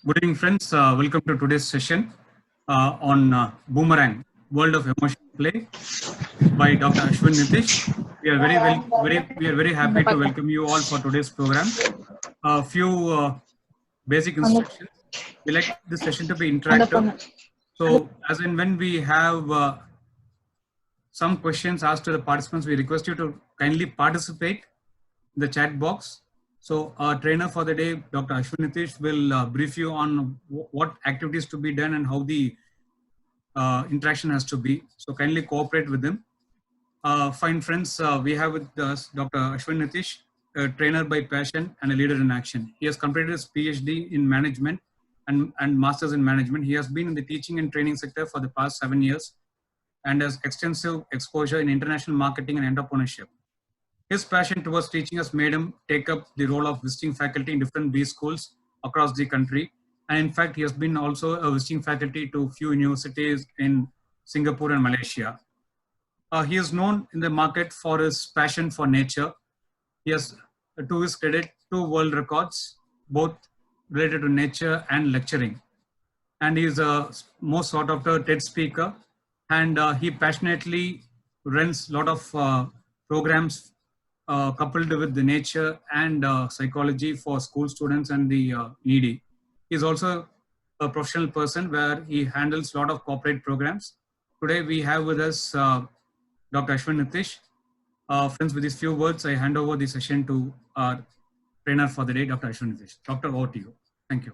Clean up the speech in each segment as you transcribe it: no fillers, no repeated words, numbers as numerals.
Good evening, friends. Welcome to today's session on Boomerang, World of Emotion Play by Dr. Ashwin Nitish. We are very happy to welcome you all for today's program. A few basic instructions. We like this session to be interactive. So, as in when we have some questions asked to the participants, we request you to kindly participate in the chat box. So our trainer for the day, Dr. Ashwin Nitish, will brief you on what activities to be done and how the interaction has to be. So kindly cooperate with him. Fine friends, we have with us Dr. Ashwin Nitish, a trainer by passion and a leader in action. He has completed his PhD in management and master's in management. He has been in the teaching and training sector for the past 7 years and has extensive exposure in international marketing and entrepreneurship. His passion towards teaching has made him take up the role of visiting faculty in different B schools across the country. And in fact, he has been also a visiting faculty to few universities in Singapore and Malaysia. He is known in the market for his passion for nature. He has, to his credit, 2 world records, both related to nature and lecturing. And he is a most sought after TED speaker. And he passionately runs a lot of programs coupled with the nature and psychology for school students and the needy. He is also a professional person where he handles a lot of corporate programs. Today we have with us Dr. Ashwin Nitish. Friends, with these few words, I hand over the session to our trainer for the day, Dr. Ashwin Nitish. Doctor, over to you. Thank you.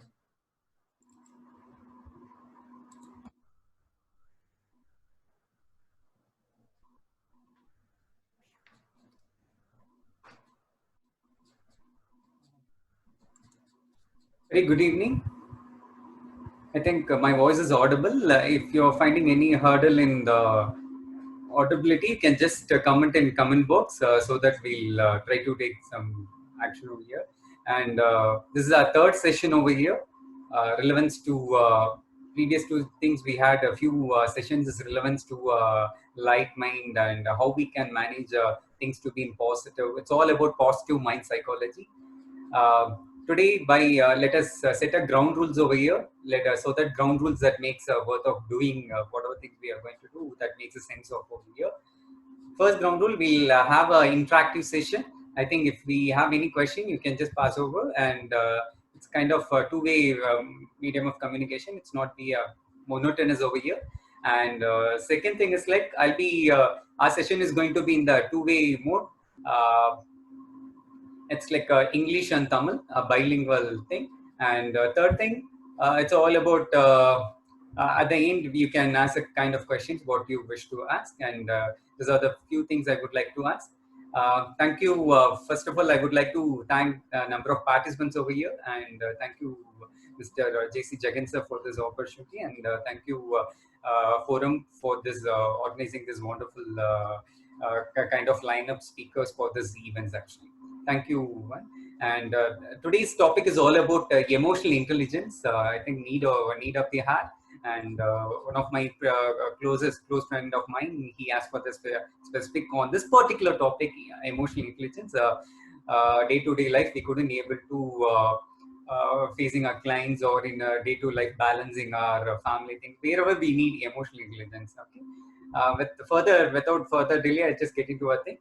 Very good evening. I think my voice is audible. If you're finding any hurdle in the audibility, you can just comment in comment box so that we'll try to take some action over here. And this is our third session over here. Relevance to previous two things we had a few sessions is relevance to light mind and how we can manage things to be in positive. It's all about positive mind psychology. Today, let us set a ground rules over here. Let us so that ground rules that makes worth of doing whatever things we are going to do. That makes a sense of over here. First ground rule, we'll have an interactive session. I think if we have any question, you can just pass over, and it's kind of a two-way medium of communication. It's not be monotonous over here. And second thing is like I'll be our session is going to be in the two-way mode. It's like English and Tamil, a bilingual thing. And third thing, it's all about at the end you can ask a kind of questions what you wish to ask, and these are the few things I would like to ask. Thank you. First of all, I would like to thank a number of participants over here, and thank you, Mr. J.C. Jagan sir, for this opportunity, and thank you, Forum, for this organizing this wonderful kind of lineup speakers for this events actually. Thank you. And today's topic is all about emotional intelligence. I think need of the heart. And one of my close friend of mine, he asked for this specific on this particular topic, emotional intelligence. Day-to-day life, we couldn't be able to facing our clients or in day-to-day life balancing our family things. Wherever we need emotional intelligence. Okay. Without further delay, I just get into a thing.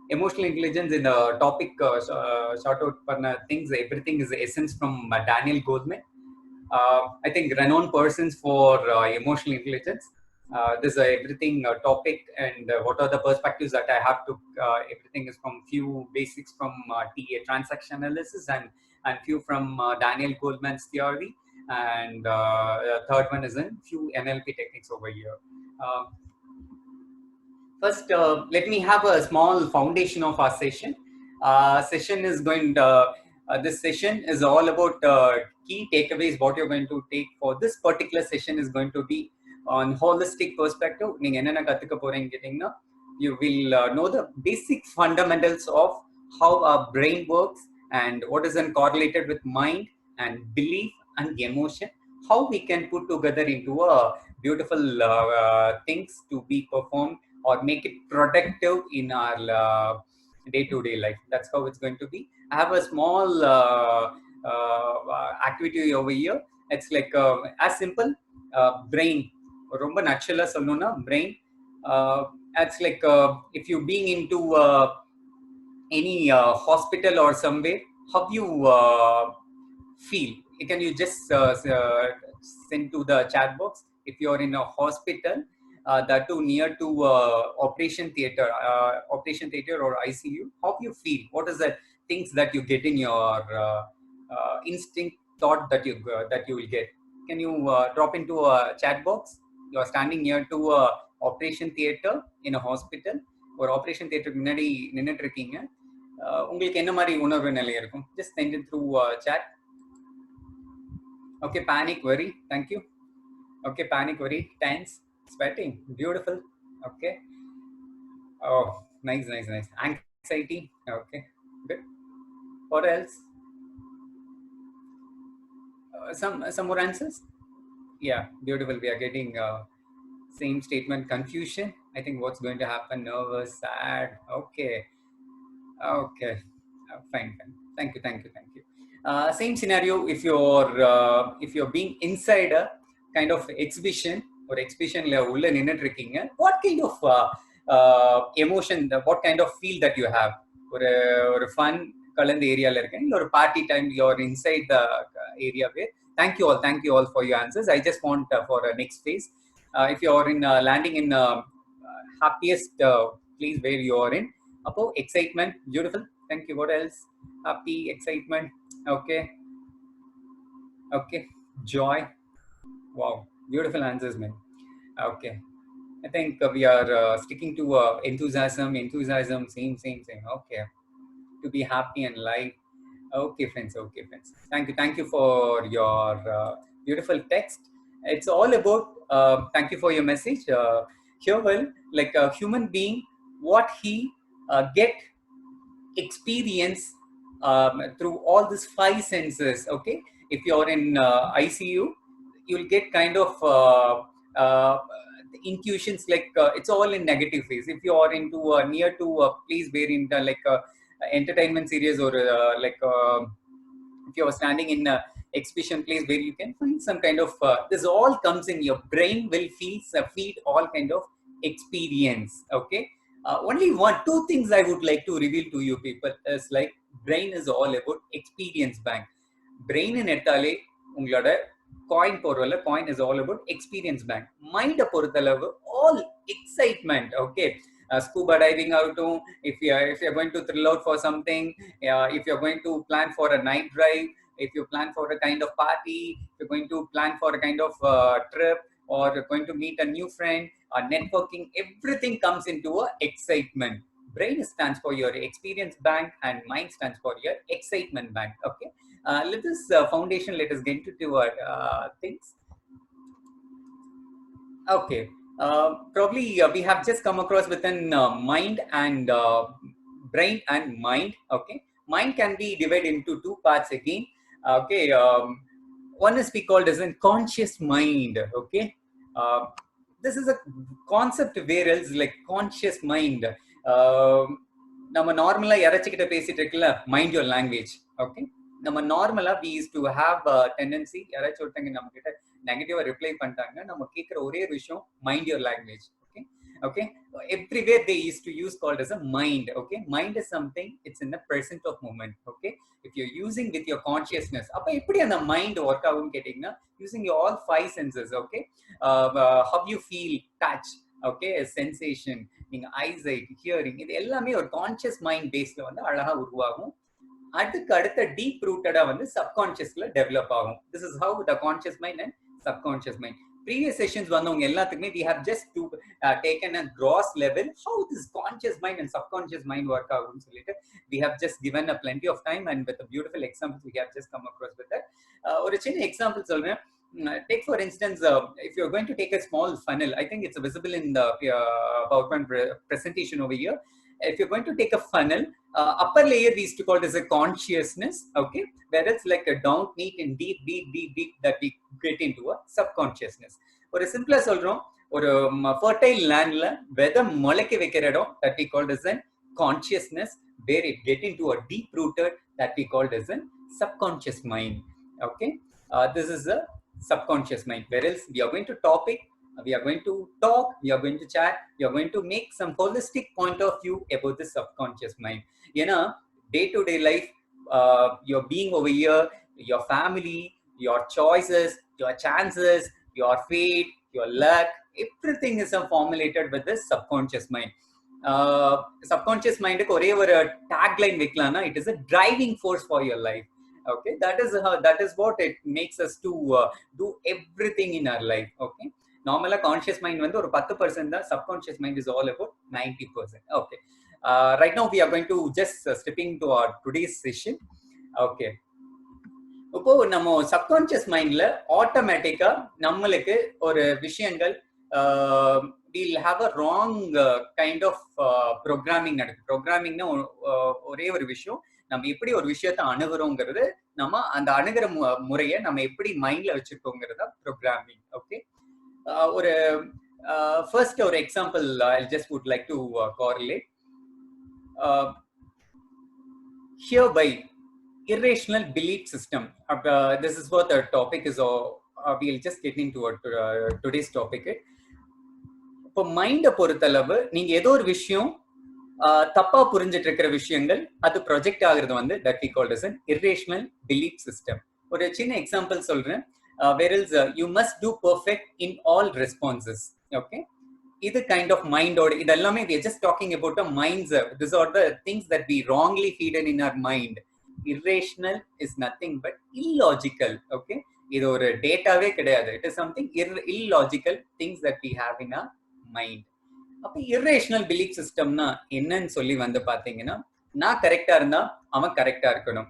Emotional intelligence in a topic short out things. Everything is the essence from Daniel Goleman. I think renowned persons for emotional intelligence. This is everything topic and what are the perspectives that I have to. Everything is from few basics from TA transaction analysis and few from Daniel Goleman's theory, and third one is in few NLP techniques over here. First, let me have a small foundation of our session. Session is going to, this session is all about key takeaways. What you're going to take for this particular session is going to be on holistic perspective. You will know the basic fundamentals of how our brain works and what is then correlated with mind and belief and emotion. How we can put together into a beautiful things to be performed or make it productive in our day-to-day life. That's how it's going to be. I have a small activity over here. It's like as simple brain. Romba naturally solnona brain. It's like if you being into any hospital or somewhere, how you feel? Can you just send to the chat box if you're in a hospital, that too near to operation theater or ICU? How you feel? What is the things that you get in your instinct thought that you will get? Can you drop into a chat box? You are standing near to a operation theater in a hospital or operation theater முன்னாடி நின்னுட்டு இருக்கீங்க. உங்களுக்கு என்ன மாதிரி உணர்வு நிலை இருக்கும்? Just send it through chat. Okay, panic, worry. Thank you. Okay, panic, worry, tense, sweating. Beautiful. Okay. Oh, nice. Anxiety. Okay, good. What else? Some more answers? Yeah, beautiful. We are getting same statement. Confusion. I think what's going to happen? Nervous, sad. Okay. Fine. Thank you. Same scenario. If you're being inside a kind of exhibition or exhibition ulla ninnut irukkinga, what kind of emotion, what kind of feel that you have? Or fun kalanda area la irukken, or party time you're inside the area where. Thank you all for your answers. I just want for next phase, if you're in landing in happiest place where you are in. Apo excitement, beautiful. Thank you. What else? Happy, excitement. Okay. Joy. Wow, beautiful answers, man. Okay. I think we are sticking to enthusiasm. Same. Okay. To be happy and light. Okay, friends. Thank you for your beautiful text. It's all about thank you for your message. Here, well, like a human being, what he get experience through all these 5 senses. Okay, if you're in ICU, you'll get kind of intuitions like it's all in negative phase. If you are into near to a place where in like entertainment series or like if you are standing in a exhibition place where you can find some kind of this all comes in your brain will feed all kind of experience. Okay, only 2 things I would like to reveal to you people is like brain is all about experience bank. Brain in ettale ungaloda coin porvala coin is all about experience bank. Mind poruthalavu all excitement. Okay, scuba diving out, if you're going to thrill out for something, if you're going to plan for a night drive, if you plan for a kind of party, if you're going to plan for a kind of trip, or you're going to meet a new friend, networking, everything comes into a excitement. Brain stands for your experience bank and mind stands for your excitement bank. Okay, let this foundation, let us get into things. Okay, probably we have just come across within mind and brain and mind. Okay, mind can be divided into 2 parts again. Okay, one is we called as a conscious mind. Okay, this is a concept where else like conscious mind. நம்ம நார்மலா யாராச்சும் பேசிட்டு இருக்கல mind your language. Okay, நம்ம நார்மலா we used to have a tendency யாராச்சும் ஒருத்தங்க நம்ம கிட்ட நெகட்டிவா ரிப்ளை பண்ணிட்டாங்க, நம்ம கேக்குற ஒரே விஷயம் mind your language. Okay, everywhere they used to use called as a mind. Okay, mind is something, it's in the present of moment. Okay, if you're using with your consciousness, appa eppadi and the mind work agum kettingna using your all 5 senses. Okay, how you feel, touch, okay, sensation, நீங்க eyesight, hearing, இது எல்லாமே ஒரு conscious mind பேஸ்ல வந்து அழகா உருவாகும். அதுக்கு அடுத்த டீப் ரூட்டடா வந்து சப்கான்ஷியஸ்ல டெவலப் ஆகும். This is how the conscious mind and subconscious mind. Previous sessions வந்தவங்க எல்லாத்துக்குமே we have just to taken a gross level how this conscious mind and subconscious mind work ஆகும்னு சொல்லிட்டு we have just given a plenty of time and with a beautiful examples we have just come across with that. ஒரு சின்ன example சொல்றேன். Take for instance, if you're going to take a small funnel, I think it's visible in the PowerPoint presentation over here. If you're going to take a funnel, upper layer we used to call it as a consciousness. Okay, where it's like a down neat and deep that we get into a subconsciousness. Or a simpler solrom, or a fertile landla, whether molecule vekiradom that we call as a consciousness where it get into a deep rooted that we called as a subconscious mind. Okay, this is a subconscious mind, whereas we are going to topic, we are going to talk, we are going to chat, we are going to make some holistic point of view about the subconscious mind. You know, day-to-day life, your being over here, your family, your choices, your chances, your fate, your luck, everything is formulated with this subconscious mind. Subconscious mind ku ore oru tagline vekkalaana, it is a driving force for your life. Okay, that is how, that is what it makes us to do everything in our life. Okay, normally conscious mind vandu oru 10% da, subconscious mind is all about 90%. Okay, right now we are going to just stepping to our today's session. Okay, இப்போ நம்ம subconscious மைண்ட்ல ஆட்டோமேட்டிக்கா நம்மளுக்கு ஒரு விஷயங்கள் we'll have a wrong kind of programming நடக்குது. ப்ரோக்ராமிங்னா ஒரே ஒரு விஷயம், நம்ம எப்படி ஒரு விஷயத்தை அணுகுறோங்கிறது, நம்ம அந்த அணுகிற முறையை நம்ம எப்படி மைண்ட்ல வச்சிருக்கோங்கிறத ப்ரோக்ராமிங். ஓகே, ஒரு ஃபர்ஸ்ட் ஒரு example I just would like to correlate hereby irrational belief system. This is what the topic is. We'll just get into today's topic. இப்போ மைண்டை பொறுத்தளவு நீங்க ஏதோ ஒரு விஷயம் தப்பா புரிஞ்சிட்டு இருக்கிற விஷயங்கள் அது ப்ரொஜெக்ட் ஆகுறது வந்து that we call as an irrational belief system. ஒரு சின்ன எக்ஸாம்பிள் சொல்றேன். whereas you must do perfect in all responses. Okay, இது கைண்ட் ஆஃப் மைண்டோட இது எல்லாமே we are just talking about a minds. These are the things that we wrongly feed in our mind. Irrational is nothing but illogical. Okay, இது ஒரு டேட்டாவே கிடையாது. It is something illogical things that we have in our mind. அப்ப irrational belief systemனா என்னன்னு சொல்லி வந்து பாத்தீங்கன்னா, நான் கரெக்டா இருந்தா அவன் கரெக்டா இருக்கணும்.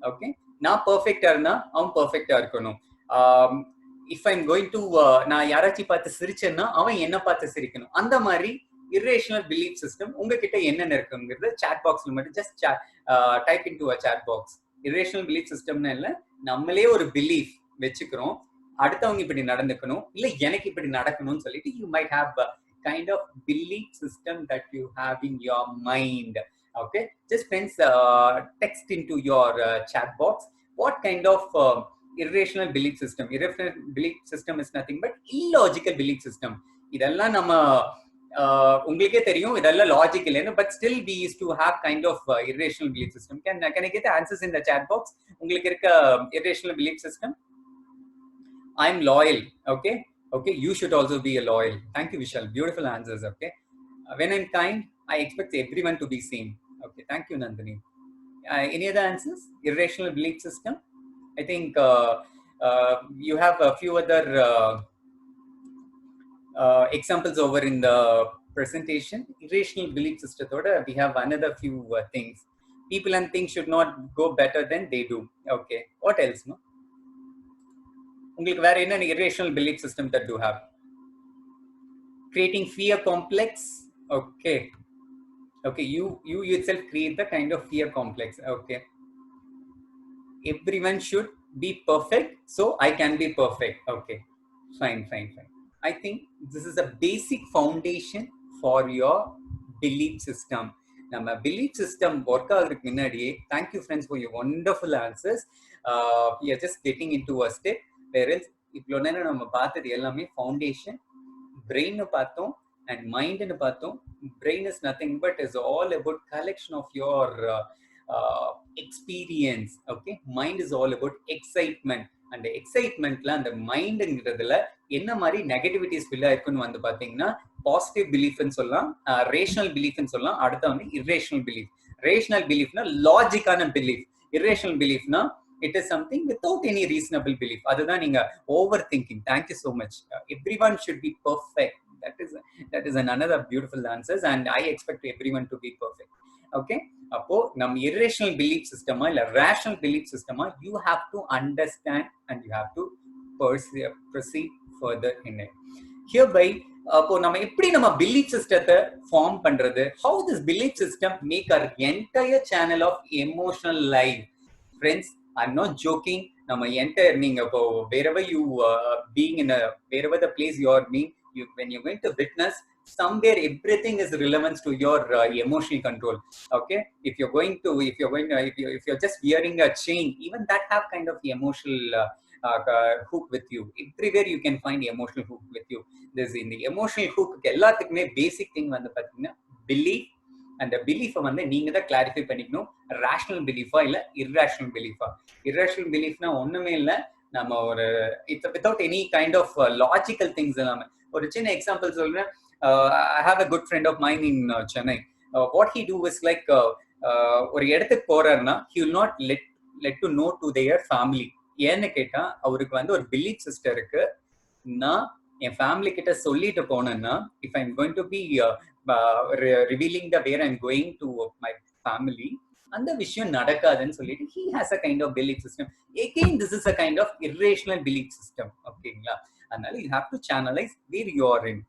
ஓகே, நான் பெர்ஃபெக்ட்டா இருந்தா அவன் பெர்ஃபெக்ட்டா இருக்கணும். இஃப் ஐம் கோயிங் டு நான் யாராச்சும் பார்த்து சிரிச்சேன்னா அவன் என்ன பார்த்து சிரிக்கணும். அந்த மாதிரி irrational belief system உங்ககிட்ட என்னென்ன இருக்குங்கிறது சாட் பாக்ஸ்ல மட்டும் just type into a chat box. irrational belief systemனா இல்ல, நம்மளே ஒரு பிலீஃப் வச்சுக்கிறோம், அடுத்தவங்க இப்படி நடந்துக்கணும், இல்ல எனக்கு இப்படி நடக்கணும்னு சொல்லிட்டு you might have a kind of belief system that you have in your mind. Okay, just friends, text into your chat box what kind of irrational belief system. Irrational belief system is nothing but illogical belief system. இதெல்லாம் நம்ம உங்களுக்கே தெரியும் இதெல்லாம் logic இல்லைன்னு, but still we used to have kind of irrational belief system. Can I get the answers in the chat box? உங்களுக்கு இருக்க irrational belief system? I'm loyal. Okay, okay, you should also be a loyal. Thank you, Vishal. Beautiful answers. Okay, when I'm kind, I expect everyone to be same. Okay, thank you, Nandini. Any other answers? Irrational belief system. I think you have a few other examples over in the presentation. Irrational belief system. We have another few things. People and things should not go better than they do. Okay, what else? No. உங்களுக்கு வேற என்ன irrational belief system that you have? Creating fear complex. Okay, okay, you yourself create the kind of fear complex. Okay, everyone should be perfect, so I can be perfect. Okay, fine. I think this is a basic foundation for your belief system. நம்ம belief system work ஆகிறதுக்கு முன்னாடியே, thank you friends for your wonderful answers. We are just getting into a step. Whereas இவ்வளோ நேரம் நம்ம பார்த்தது எல்லாமே foundation, பிரெயின்னு பார்த்தோம் and மைண்டுன்னு பார்த்தோம். Brain is nothing but is all about collection of your experience. Okay, mind is all about excitement. அந்த எக்ஸைட்மெண்ட்ல அந்த மைண்டுங்கிறதுல என்ன மாதிரி நெகட்டிவிட்டிஸ் ஃபில் ஆயிருக்குன்னு வந்து பார்த்தீங்கன்னா, பாசிட்டிவ் பிலீஃப்னு சொல்லலாம், ரேஷனல் பிலீஃப்னு சொல்லலாம். அடுத்த வந்து irrational belief. ரேஷனல் பிலீஃப்னா லாஜிக்கான பிலீஃப், irrational beliefனா it is something without any reasonable belief. Adha neenga overthinking. Thank you so much. Everyone should be perfect. That is another beautiful answers, and I expect everyone to be perfect. Okay, appo nam irrational belief system illa rational belief system, you have to understand and you have to proceed further in it. Hereby அப்போ நம்ம எப்படி நம்ம belief சிஸ்டத்தை form பண்றது, how this belief system make our entire channel of emotional life. Friends, I'm not joking. நம்ம entire நீங்க wherever you being in wherever the place you are being, when you're going to witness, somewhere everything is relevant to your emotional control. Okay, if you're just wearing a chain, even that have kind of emotional hook with you. Everywhere you can find emotional hook with you. There's in the emotional hook எல்லாத்துக்குமே basic thing வந்து பாத்தீங்கன்னா belief. அந்த பிலீஃபை வந்து நீங்க தான் clarify பண்ணிக்கணும். Rational பிலீஃபா இல்ல irrational பிலீஃபா. Irrational பிலீஃப்னா ஒண்ணுமே இல்ல, நம்ம ஒரு it's without any kind of logical things எல்லாமே. ஒரு சின்ன எக்ஸாம்பிள் சொல்றேன். I have a good friend of mine in Chennai. What he do is like ஒரு இடத்துக்கு போறாருன்னா he will not let to know to their family. ஏன்னு கேட்டா அவருக்கு வந்து ஒரு பிலீஃப் சிஸ்டம் இருக்கு. நான் என் ஃபேமிலி கிட்ட சொல்லிட்டு போனேன்னா if I'm going to be revealing the where I'm going to my family, அந்த விஷயம் நடக்காதுன்னு சொல்லிட்டு he has a kind of belief system. Again, this is a kind of irrational belief system. ஓகேங்களா? அதனால you have to channelize where you are in.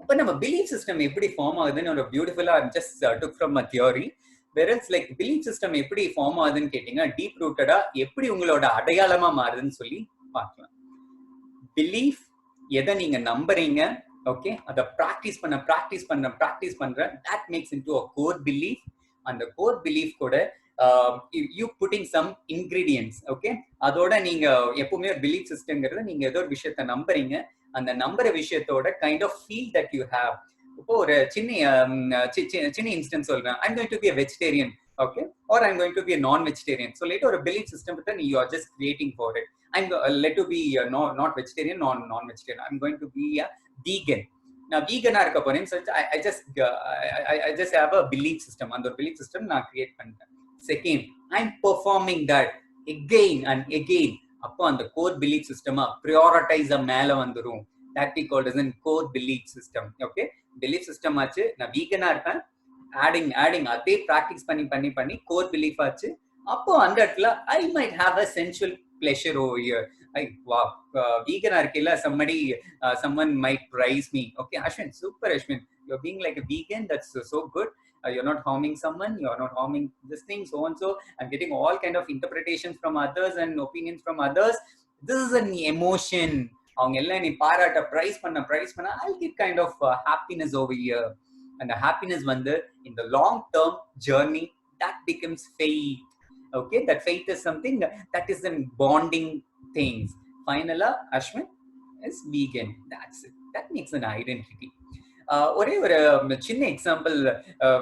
அப்ப நம்ம belief system எப்படி form ஆகுதுன்னு ஒரு பியூட்டிஃபுல்லா just took from a theory. whereas like belief system எப்படி form ஆகுதுன்னு கேட்டீங்கன்னா டீப் ரூட்டடா எப்படி உங்களோட அடையாளமா மாறுதுன்னு சொல்லி பார்க்கலாம். பிலீஃப் எதை நீங்க நம்புறீங்க, ஓகே, அதை ப்ராக்டிஸ் பண்ற that makes into a core belief. அந்த கோர் பிலீஃப் கூட you putting some ingredients, okay, அதோட நீங்க எப்பவுமே பிலீஃப் சிஸ்டம்ங்கிறது நீங்க ஏதோ ஒரு விஷயத்த நம்புறீங்க, அந்த நம்புற விஷயத்தோட kind of feel that you have. இப்போ ஒரு சின்ன இன்ஸ்டன்ஸ் சொல்றேன். I'm going to be a vegetarian, okay, or I'm going to be a non-vegetarian. So later ஒரு belief system that you are just creating for it. I'm let to be not vegetarian, non-vegetarian. I'm going to be a vegan. நான் வீகனா இருக்க போறேன்னு சொல்லிட்டு I just have a belief system. அந்த ஒரு belief system நான் create பண்ணிட்டேன். Second, I'm performing that again and again. அப்போ அந்த கோர் பிலீஃப் சிஸ்டமா ப்ரியாரிட்டைஸா மேல வந்துரும். that we call as a core belief system. okay, belief system ஆச்சு, நான் வீகனா இருப்பேன், adding அதே ப்ராக்டிஸ் பண்ணி கோர் பிலீஃப் ஆச்சு. அப்போ அந்த இடத்துல I might have a sensual pleasure over here. Like wow, vegan arkilla someone might praise me. Okay, Ashwin, super Ashwin, you're being like a vegan, that's so good. You're not harming someone, you're not harming this thing, so and so. I'm getting all kind of interpretations from others and opinions from others. This is an emotion. அவங்க எல்லாம் நீ பாராட்ட price பண்ண I'll get kind of happiness over here. And the happiness வந்து in the long term journey that becomes faith. Okay, that faith is something that is in bonding things. Finally, Ashwin is vegan. That's it. That makes an identity. ஒரே ஒரு சின்ன example,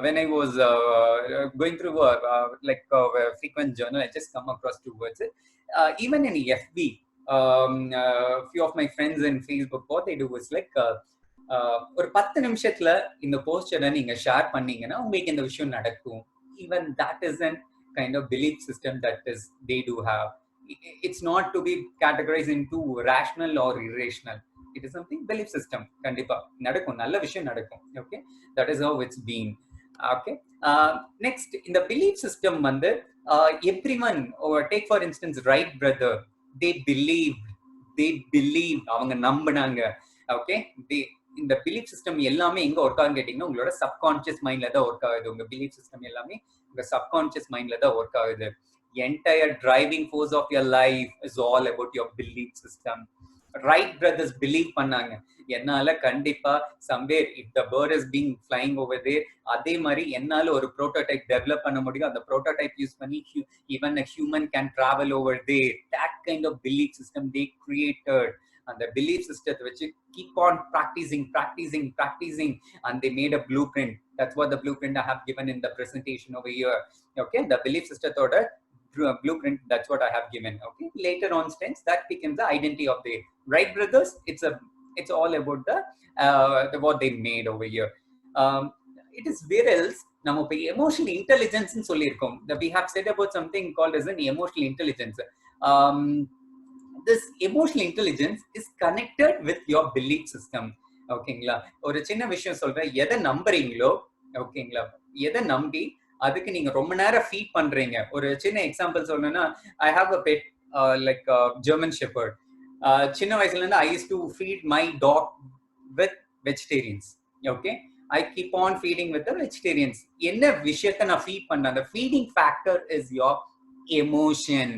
when I was going through like a frequent journal, I just come across two words. Even in FB, few of my friends in Facebook, what they do is like ஒரு 10 நிமிஷத்துல இந்த போஸ்டரை நீங்க share பண்ணீங்கன்னா உங்களுக்கு இந்த விஷயம் நடக்கும். Even that isn't kind of belief system that is they do have. It's not to be categorized into rational or irrational. It is something belief system. kandipa nadakum nalla vishayam nadakum. okay, that is how it's been. okay, next in the belief system vandu everyone, or take for instance Wright brother, they believed avanga nambunanga. okay, they in the belief system எல்லாமே எங்க work ஆகுன்னு கேட்டீங்கன்னா உங்களோட subconscious மைண்ட்ல தான் work ஆகுது. உங்க belief system எல்லாமே உங்க சப்கான்சியஸ் மைண்ட்ல தான் ஒர்க் ஆகுது. entire driving force of your life is all about your belief system. Wright brothers believe பண்ணாங்க, என்னால கண்டிப்பா somewhere if the bird is being flying over there, அதே மாதிரி என்னால ஒரு prototype develop பண்ண முடியும். அந்த prototype use பண்ணி even a human can travel over there. That kind of belief system they created. And the belief system which keep on practicing and they made a blueprint. That's what the blueprint I have given in the presentation over here. okay, the belief system order blueprint, that's what I have given. okay, later on stance that becomes the identity of the Wright brothers. It's all about the what they made over here. It is where else நம்ம இப்ப emotional intelligence ன்னு சொல்லியிருக்கோம். We have said about something called as an emotional intelligence. This emotional intelligence is connected with your belief system. ஓகேங்களா? ஒரு சின்ன விஷயம் சொல்றேன், எதை நம்புறீங்களோ, ஓகேங்களா, எதை நம்பி அதுக்கு நீங்க ரொம்ப நேரம் ஃபீட் பண்றீங்க. ஒரு சின்ன எக்ஸாம்பிள் சொல்லணும்னா, I have a pet like German Shepherd. சின்ன வயசுல இருந்து I used to feed my dog with vegetarians. okay, I keep on feeding with the vegetarians. என்ன விஷயத்தை நான் ஃபீட் பண்ணேன், அந்த feeding factor is your emotion.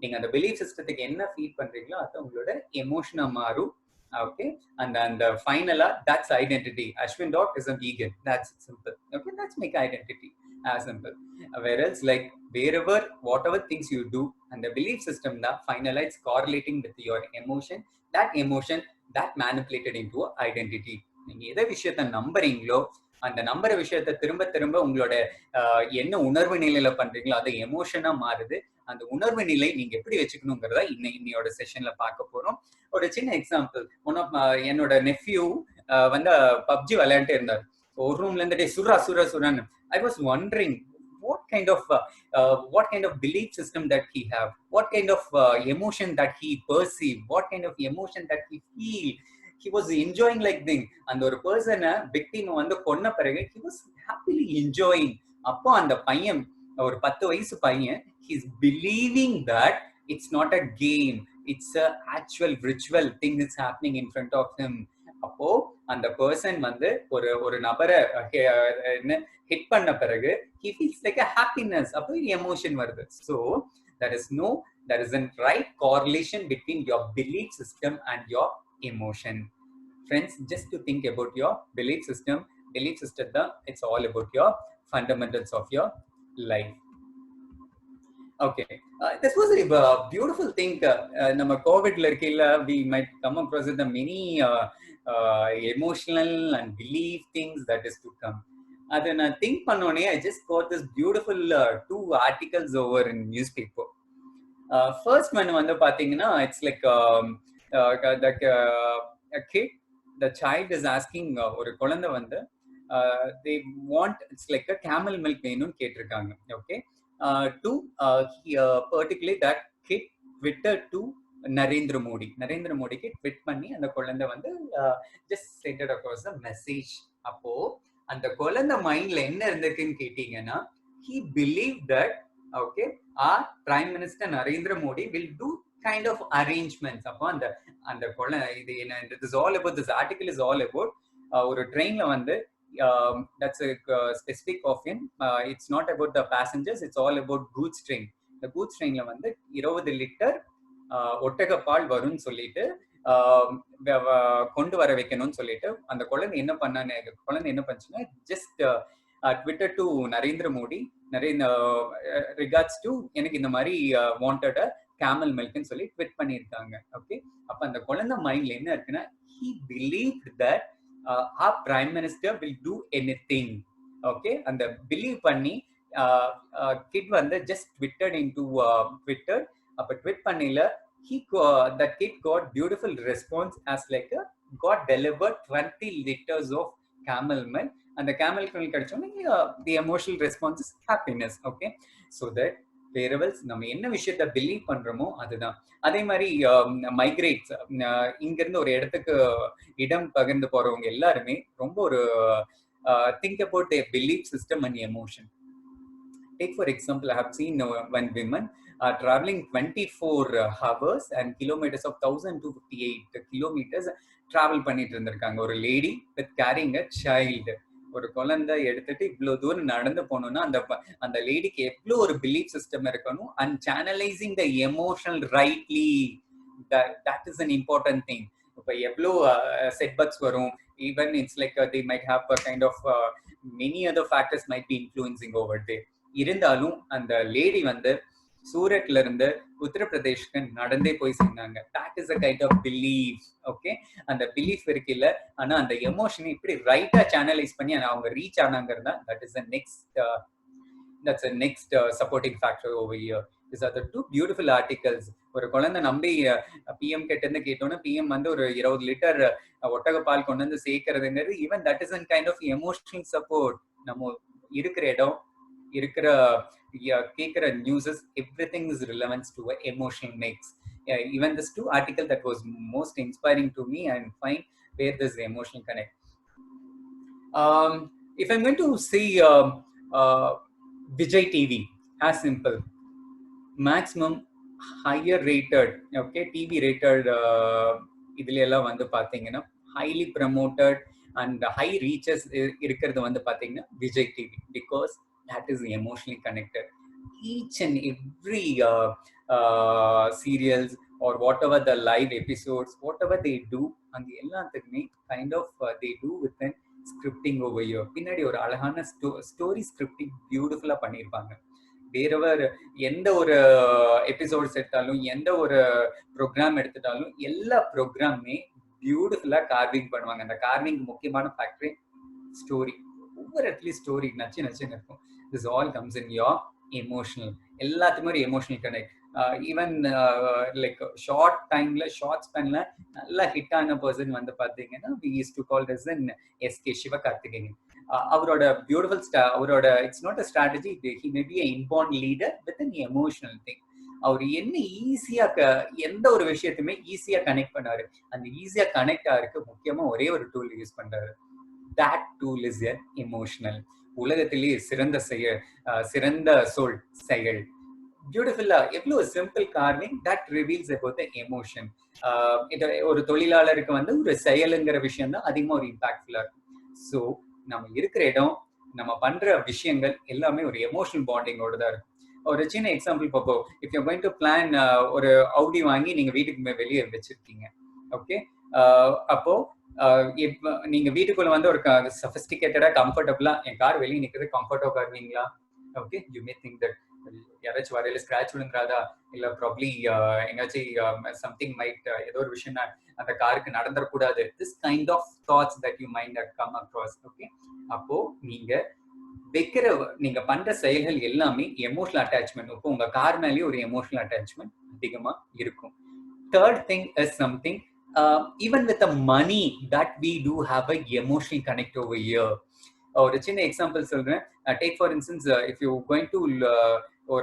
நீங்க அந்த பிலீஃப் சிஸ்டத்துக்கு என்ன ஃபீட் பண்றீங்களோ அது உங்களோட எமோஷனா மாறும். Okay, and then the final, that's identity. Ashwin Doc is a vegan. That's simple. Okay, that's make identity as simple. Whereas like wherever, whatever things you do, and the belief system that finalize correlating with your emotion, that manipulated into identity. நீங்க எதை விஷயத்த நம்புறீங்களோ அந்த நம்புற விஷயத்த திரும்ப திரும்ப உங்களோட என்ன உணர்வு நிலையில பண்றீங்களோ அது எமோஷனா மாறுது. அந்த உணர்வு நிலை நீங்க எப்படி வச்சுக்கணுங்கிறத இன்னையோட செஷன்ல பார்க்க போறோம். ஒரு சின்ன எக்ஸாம்பிள், என்னோட நெஃப்யூ வந்து பப்ஜி விளையாண்டே இருந்தார். ஒரு ரூம்ல இருந்துட்டே சுரா சுரா சுரான்னு. I was wondering what kind of belief system that he have, what kind of emotion that he perceive, what kind of emotion that he feel. He was enjoying like thing. அந்த ஒரு பர்சனை விக்டிம் வந்து கொன்ன பிறகு he was happily enjoying. அப்போ அந்த பையன் ஒரு 10 வயசு பையன், he's believing that it's not a game, it's a actual ritual thing is happening in front of him. அப்போ அந்த பர்சன் வந்து ஒரு நபரை ஹிட் பண்ண பிறகு he feels like a happiness. அப்போ எமோஷன் வருது. So there isn't right correlation between your belief system and your emotion. Friends, just to think about your belief system it's all about your fundamentals of your life. Okay, this was a beautiful thing. நம்ம கோவிட்ல இருக்கையில we might come across the many emotional and belief things that is to come. அதை நான் think பண்ணோனே I just got this beautiful 2 articles over in newspaper. First one வந்து பாத்தீங்கன்னா it's like a kid, the child is asking, ஒரு குழந்தை வந்து they want, it's like a camel milk வேணும்னு கேட்டிருக்காங்க. Okay, particularly that kid twittered to Narendra மோடிக்கு tweet பண்ணி அந்த குழந்தை வந்து just sent it across the message. அப்போ அந்த குழந்தை மைண்ட்ல என்ன இருந்திருக்குன்னு கேட்டீங்கன்னா, he believed that okay, our prime minister Narendra Modi will do kind of arrangements. அப்போ அந்த குழந்தை இது என்ன, this all about, this article is all about ஒரு ட்ரெயின்ல வந்து that's a specific of him. It's not about the passengers, it's all about goods train. The goods trainல வந்து 20 litre ஒட்டக பால் வரும்னு சொல்லிட்டு கொண்டு வர வைக்கணும்னு சொல்லிட்டு அந்த குழந்தை என்ன பண்ணுச்சுன்னா, just Twitter to Narendra Modi, regards to எனக்கு இந்த மாதிரி வாண்டட் கேமல் மில்க்னு சொல்லி ட்விட் பண்ணியிருக்காங்க. ஓகே, அப்ப அந்த குழந்தை மைண்ட்ல என்ன இருக்குன்னா, he believed that our prime minister will do anything. Okay, அந்த பிலீவ் பண்ணி கிட் வந்து just twittered into Twitter. அப்ப ட்விட் பண்ணல, that kid got beautiful response as like got delivered 20 liters of camel milk. And the camel milk கிடைச்சோன்னே the emotional response is happiness. Okay, so that வேரவல்ஸ் நம்ம என்ன விஷயத்த believe பண்றோமோ அதுதான். அதே மாதிரி migrates, இங்க இருந்து ஒரு இடத்துக்கு இடம் பகிர்ந்து போறவங்க எல்லாருமே ரொம்ப ஒரு think about a belief system and emotion. Take for example, I have seen when women are traveling 24 hours and kilometers of 1258 kilometers travel பண்ணிட்டு இருந்திருக்காங்க. ஒரு lady with carrying a child, ஒரு குழந்தை எடுத்துட்டு இவ்வளவு தூரம் நடந்து போகணும்னா அந்த லேடிக்கு எவ்வளவு ஒரு பிலீஃப் சிஸ்டம் இருக்கணும். And channelizing the emotional rightly, that is an important thing. இப்போ எவ்வளோ செட்பேக்ஸ் வரும், even it's like they might have a kind of many other factors might be influencing over they. இருந்தாலும் அந்த லேடி வந்து சூரத்ல இருந்து உத்தரப்பிரதேஷ்க்கு நடந்தே போய் சேர்ந்தாங்க. That is a kind of belief. Okay, அந்த பிலீஃப் இருக்குல்ல, ஆனா அந்த எமோஷனை இப்படி ரைட்டா சேனலைஸ் பண்ணி அவங்க ரீச் ஆனாங்கிறதா, that is that's a next supporting factor over here. These are the 2 beautiful articles. ஒரு குழந்தை நம்பி பிஎம் கிட்ட இருந்து கேட்டோன்னா பிஎம் வந்து ஒரு 20 லிட்டர் ஒட்டக பால் கொண்டு வந்து சேர்க்கறதுங்கிறது, even that is an kind of emotional support. நம்ம இருக்கிற இடம், இருக்கிற கேட்கிற newses, everything is relevant to an emotional mix. Even this 2 article that was most inspiring to me and find where this emotional connect. If I'm going to see Vijay TV, as simple, maximum higher rated, okay, TV rated இதுல எல்லாம் வந்து பாத்தீங்கன்னா highly promoted and high reaches இருக்கிறது வந்து பாத்தீங்கன்னா Vijay TV, because that is emotionally connected. Each and every serials or whatever the live episodes, whatever they do, அந்த எல்லாத்துக்குமே kind of they do with unscripting over year. பின்னாடி ஒரு அழகான story scripting பியூட்டிஃபுல்லா பண்ணியிருப்பாங்க. வேறவர் எந்த ஒரு episodes எடுத்தாலும், எந்த ஒரு ப்ரோக்ராம் எடுத்துட்டாலும், எல்லா ப்ரோக்ராமுமே பியூட்டிஃபுல்லா கார்விங் பண்ணுவாங்க. அந்த கார்விங் முக்கியமான ஃபேக்டரி ஸ்டோரி. ஒவ்வொரு இடத்துலயும் ஸ்டோரி நச்சுன்னு இருக்கும். This all comes in your emotional. எல்லாத்துக்குமே ஒரு emotional connect. Even like short டைம்ல, ஷார்ட் ஸ்பேன்ல நல்லா ஹிட் ஆன பர்சன் வந்து பாத்தீங்கன்னா, we used to call as an SK Sivakarthikeyan. அவரோட பியூட்டிஃபுல் அவரோட it's not a strategy, he may be inborn leader with an emotional thing. அவர் என்ன ஈஸியா எந்த ஒரு விஷயத்தையுமே ஈஸியா கனெக்ட் பண்ணாரு. அந்த ஈஸியா கனெக்ட் ஆகிறதுக்கு முக்கியமா ஒரே ஒரு டூல் யூஸ் பண்றாரு. that tool is an emotional. உலகத்திலேயே சிறந்த சொல் செயல். பியூட்டிஃபுல்லா எவ்வளவு simple carving that reveals about the emotion. ஒரு தொழிலாளருக்கு வந்து ஒரு செயலுங்கிற விஷயம் தான் அதிகமா ஒரு இம்பாக்ட்ஃபுல்லா இருக்கும். ஸோ நம்ம இருக்கிற இடம், நம்ம பண்ற விஷயங்கள் எல்லாமே ஒரு எமோஷனல் பாண்டிங்கோட தான் இருக்கும். ஒரு சின்ன எக்ஸாம்பிள் பார்ப்போம். If you going to plan ஒரு அவுடி வாங்கி நீங்க வீட்டுக்கு வெளியே வச்சிருக்கீங்க. ஓகே, அப்போ நீங்க வீட்டுக்குள்ள வந்து ஒரு சஃபிஸ்டிகேட்டடா கம்ஃபர்டபுளா என் கார் வெளியே நிக்கிறது கம்ஃபர்டா உட்காருவீங்களா? Okay, you may think that யாராச்சும் வரையில ஸ்கிராச் விழுந்துராதா, இல்ல ப்ராப்ளி எங்காச்சும் சம்திங் மைட், ஏதோ ஒரு விஷயம் அந்த காருக்கு நடந்துடக்கூடாது. This kind of thoughts that you mind come across. Okay, அப்போ நீங்க பண்ற செயல்கள் எல்லாமே எமோஷனல் அட்டாச்மெண்ட். இப்போ உங்க கார் மேலேயே ஒரு எமோஷனல் அட்டாச்மெண்ட் அதிகமா இருக்கும். Third thing is something, even with the money that we do have a emotional connect over here. ஒரு சின்ன எக்ஸாம்பிள் சொல்றேன். Take for instance, if you going to or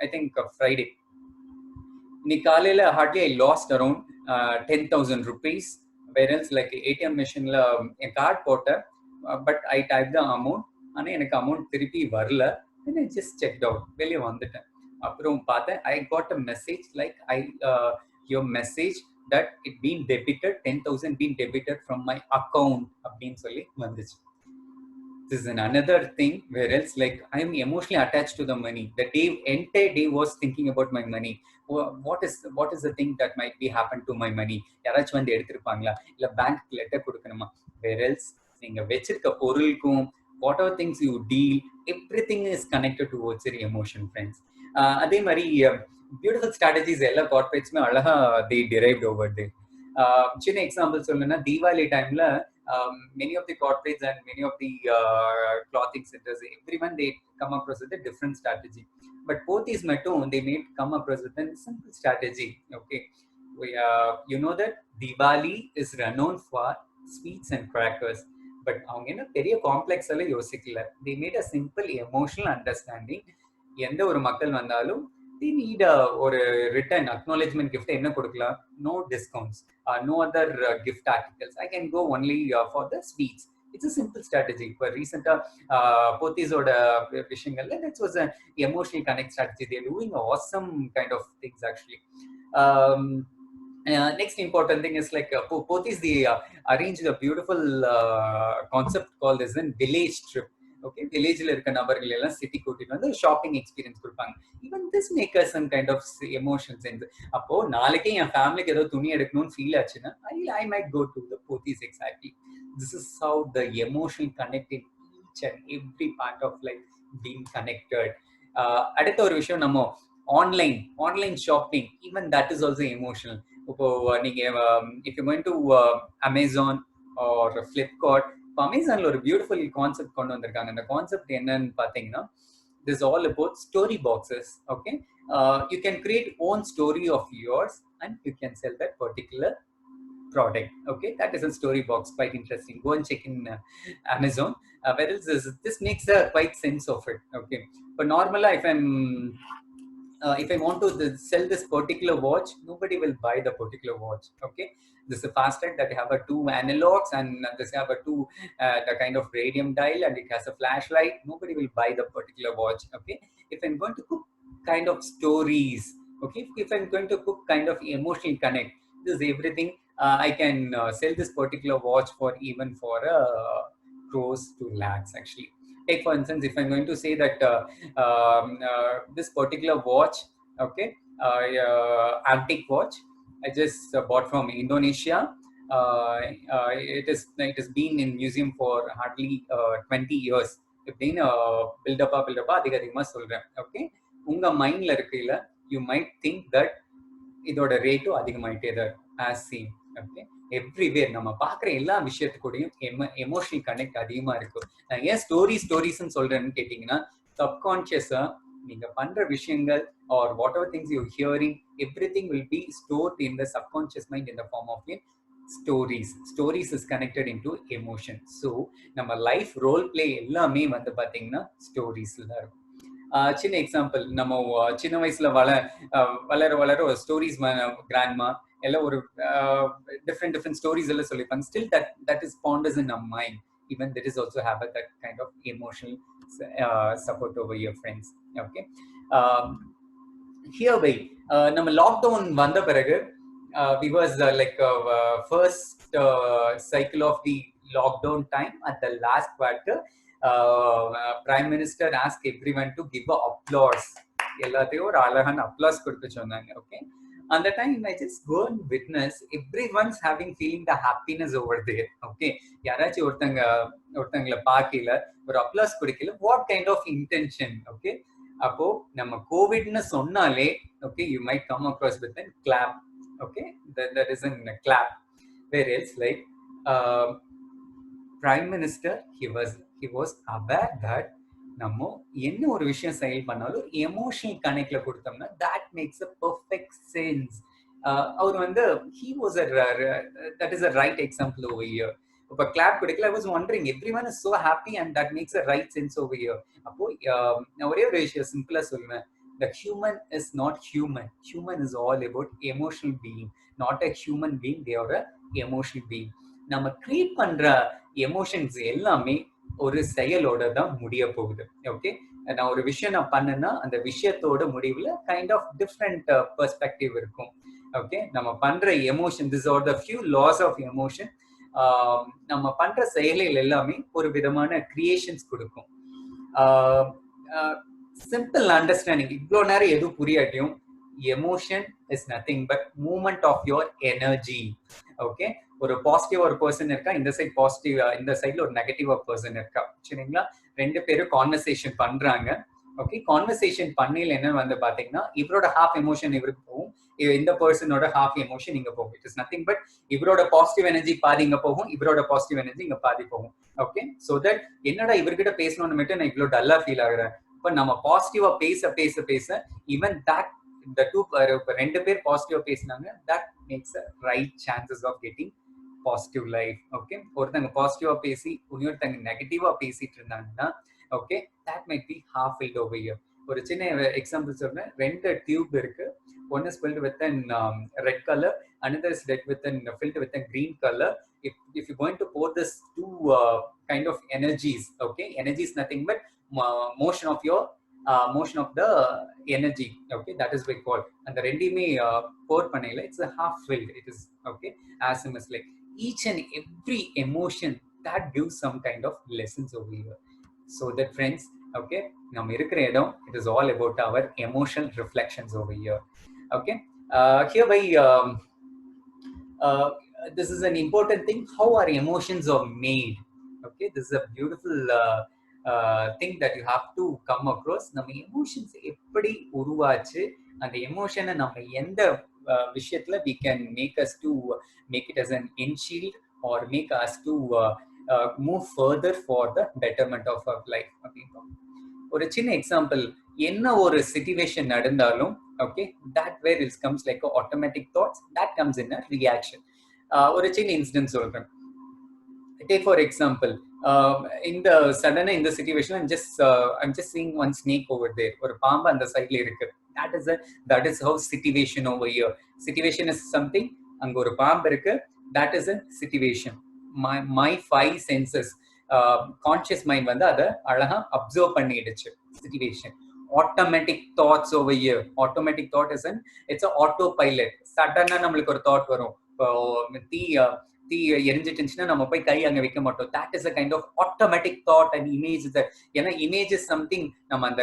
I think Friday, இன்னைக்கு காலையில hardly I lost around 10,000 rupees, whereas like ATM machineல N card போட்டேன், but I typed the amount, ஆனா எனக்கு amount திருப்பி வரல. then I just checked out, வெளியே வந்துட்டேன். அப்புறம் பார்த்தேன், I got a message like your message that it been debited, 10,000 been debited from my account அப்படின்னு சொல்லி வந்துச்சு. This is another thing where else like I am emotionally attached to the money. The entire day was thinking about my money. What is the thing that might be happen to my money? யாராச்சும் வந்து எடுத்திருப்பாங்களா, இல்ல bank letter கொடுக்கணுமா? Where else நீங்க வச்சிருக்க பொருளுக்கும் whatever things you deal, everything is connected towards your emotion, friends. அதே மாதிரி beautiful strategies எல்லா கார்பரேட்ஸுமே அழகா they derived over there. சின்ன எக்ஸாம்பிள் சொல்லணும்னா, தீபாவளி டைம்ல many of the corporates and many of the clothing centers, everyone they come across with a different strategy, but both these மட்டும் they may come across with a simple strategy. Okay, you know that Diwali is renowned for sweets and crackers, but அவங்க என்ன பெரிய complex எல்லாம் யோசிக்கல. they made a simple emotional understanding. எந்த ஒரு மக்கள் வந்தாலும் they need ஒரு return acknowledgement gift என்ன கொடுக்கலாம்? no discounts, no other gift articles. I can go only for the sweets. It's a simple strategy. For recent போத்தீஸோட விஷயங்கள்ல that was an emotional connect strategy. They're doing awesome kind of things actually. Next important thing is like Pothys they arranged a beautiful concept called as a village trip. Okay, villageல இருக்க நபர்கள் எல்லாம் city கூட்டிட்டு வந்து shopping experience கொடுப்பாங்க. Even this make us some kind of emotions. அப்போ நாளைக்கே என் ஃபேமிலிக்கு ஏதோ துணி எடுக்கணும்னு ஃபீல் ஆச்சுன்னா I might go to the Pothys exactly. This is how the emotion connected each and every part of life being connected. அடுத்த ஒரு விஷயம், நம்ம online shopping, even that is also emotional. இப்போ நீங்க if you going to Amazon or Flipkart, அமேசான்ல ஒரு beautiful concept கொண்டு வந்திருக்காங்க. அந்த கான்செப்ட் என்னன்னு பாத்தீங்கன்னா, this is all about story boxes. Okay, you can create own story of yours and you can sell that particular product. Okay, that is a story box. Quite interesting. Go and check in Amazon. Where else this makes a quite sense of it. Okay, but normally if I want to sell this particular watch, nobody will buy the particular watch. Okay, this is a Fastrack that have a 2 analogs and this have a 2 the kind of radium dial and it has a flashlight. Nobody will buy the particular watch. Okay, if I'm going to cook kind of stories, okay, if I'm going to cook kind of emotional connect, this is everything. I can sell this particular watch for even for crores to lakhs actually. Take for instance, if I'm going to say that this particular watch, okay, antique watch I just bought from Indonesia, it has been in museum for hardly 20 years. இப்படின்னு பில்டப்பா அதிகமா சொல்றேன். Okay, உங்க மைண்ட்ல இருக்கையில you might think that இதோட ரேட்டும் அதிகமாயிட்டே தான் ஆஸ் சீன். ஓகே, எவ்ரிவேர் நம்ம பாக்குற எல்லா விஷயத்துக்கூடையும் எமோஷனல் கனெக்ட் அதிகமா இருக்கும். நான் ஏன் ஸ்டோரிஸ்ன்னு சொல்றேன்னு கேட்டீங்கன்னா, சப்கான்சியஸா நீங்க பண்ற விஷயங்கள் or whatever things you're hearing, everything will be stored in the subconscious mind in the form of stories is connected into emotion. So நம்ம லைஃப் ரோல் பிளே எல்லாமே வந்து பாத்தீங்கன்னா ஸ்டோரிஸ்ல தான் இருக்கும். சின்ன எக்ஸாம்பிள், நம்ம சின்ன வயசுல வளர ஒரு ஸ்டோரிஸ் கிராண்ட்மா எல்லாம் ஒரு டிஃப்ரெண்ட் ஸ்டோரிஸ் எல்லாம் சொல்லிப்பாங்க. Still that is ponders in our mind. Even that is also have that kind of emotional support over your friends. Okay, here by நம்ம லாக்டவுன் வந்த பிறகு we was like first cycle of the lockdown time. At the last quarter, Prime Minister asked everyone to give a applause. எல்லாத்தையும் ஒரு அழகான applause கொடுத்து சொன்னாங்க. Okay, அந்த time I just go and witness everyone's having feeling the happiness over there. Okay, யாராச்சும் ஒருத்தங்களை பார்க்கல ஒரு applause கொடுக்கல, what kind of intention? Okay, அப்போ நம்ம கோவிட்னு சொன்னாலே okay, you might come across with a clap. Okay, that is in a clap. Whereas like Prime Minister, he was aware that நம்ம என்ன ஒரு விஷயம் செயல் பண்ணாலும் எமோஷனல் கனெக்ட்ல கொடுத்தோம்னா that makes a perfect sense. அவர் வந்து he was that is a right example over here. இப்ப clap கொடுக்கல, I was wondering everyone is so happy and that makes a right sense over here. அப்போ நான் ஒரே ஒரு விஷயம் சிம்பிளா சொல்லுவேன், the human is not human. Human is all about emotional being, not a human being. They are a emotional being. நம்ம create பண்ற emotions எல்லாமே ஒரு செயலோட தான் முடிய போகுது. ஓகே, நான் ஒரு விஷயம் நான் பண்ணேன்னா அந்த விஷயத்தோட முடிவுல கைண்ட் ஆஃப் டிஃப்ரெண்ட் பெர்ஸ்பெக்டிவ் இருக்கும். ஓகே, நம்ம பண்ற emotion, this are the few laws of emotion. நம்ம பண்ற செயலில் எல்லாமே ஒரு விதமான கிரியேஷன்ஸ் கொடுக்கும். சிம்பிள் அண்டர்ஸ்டாண்டிங், இவ்வளோ நேரம் எதுவும் புரியாட்டியும் emotion is nothing but movement of your energy. Okay, ஒரு பாசிட்டிவ் ஒரு பர்சன் இருக்கா, இந்த சைட் பாசிட்டிவ், இந்த சைட்ல ஒரு நெகட்டிவா பர்சன் இருக்கா, சரிங்களா? ரெண்டு பேரும் கான்வர்சேஷன் பண்றாங்க. ஓகே, கான்வர்சேஷன் பண்ணையில என்ன வந்து பாத்தீங்கன்னா இவரோட ஹாஃப் எமோஷன் இவருக்கு போகும், இந்த பர்சனோட ஹாஃப் எமோஷன் இங்க போகும். இட் இஸ் நத்திங் பட் இவரோட பாசிட்டிவ் எனர்ஜி பாதி இங்க போகும், இவரோட பாசிட்டிவ் எனர்ஜி இங்க பாதி போகும். ஓகே, சோ தட் என்னடா இவர்கிட்ட பேசணும்னு மட்டும் நான் இவ்வளவு டல்லா ஃபீல் ஆகுறேன். இப்ப நம்ம பாசிட்டிவா பேச ஈவன் தட் இந்த ரெண்டு பேர் பாசிட்டிவா பேசினாங்க, that makes a right chances of getting positive life. Okay, ஒருத்தங்க பாசிட்டிவா பேசி இன்னொருத்தங்க நெகட்டிவா பேசிட்டு இருந்தாங்கன்னா okay, that might be half filled over here. ஒரு சின்ன எக்ஸாம்பிள் சொல்றேன். ரெண்டு டியூப் இருக்கு, one is filled with an red color, another is filled with a green color. If you're going to pour this two kind of energies, okay, energy is nothing but motion of the energy. Okay, that is what we call. And the ரெண்டுமே pour பண்ணையில it's a half filled. It is okay, as same as like each and every emotion that gives some kind of lessons over here. So that friends, okay, நம்ம இருக்கிற இடம், it is all about our emotional reflections over here. Okay, hereby this is an important thing, how our emotions are made. Okay, this is a beautiful thing that you have to come across. நம்ம emotions எப்படி உருவாச்சு, அந்த எமோஷனை நம்ம எந்த விஷயத்துல we can make it as an windshield or make us to move further for the betterment of our life. ஒரு சின்ன example, என்ன ஒரு சிச்சுவேஷன் நடந்தாலும் okay, that where it comes like a automatic thoughts that comes in a reaction. ஒரு சின்ன incident சொல்றேன். Take for example, இந்த சடனா இந்த situation I'm just seeing one snake over there. ஒரு பாம்பு அந்த சைடுல இருக்கு. That is how situation over here. Situation is something, அங்க ஒரு பாம்பு இருக்கு, that is a situation. My five senses, conscious mind வந்து அதை அழகா அப்சர்வ் பண்ணிடுச்சு situation. Automatic thoughts over here. Automatic thought is it's a autopilot. சடனா நம்மளுக்கு ஒரு தாட் வரும், தீ எரிஞ்சிட்டுச்சுன்னா நம்ம போய் கை அங்க வைக்க மாட்டோம். That is a kind of automatic thought and image. ஏன்னா image is something, நம்ம அந்த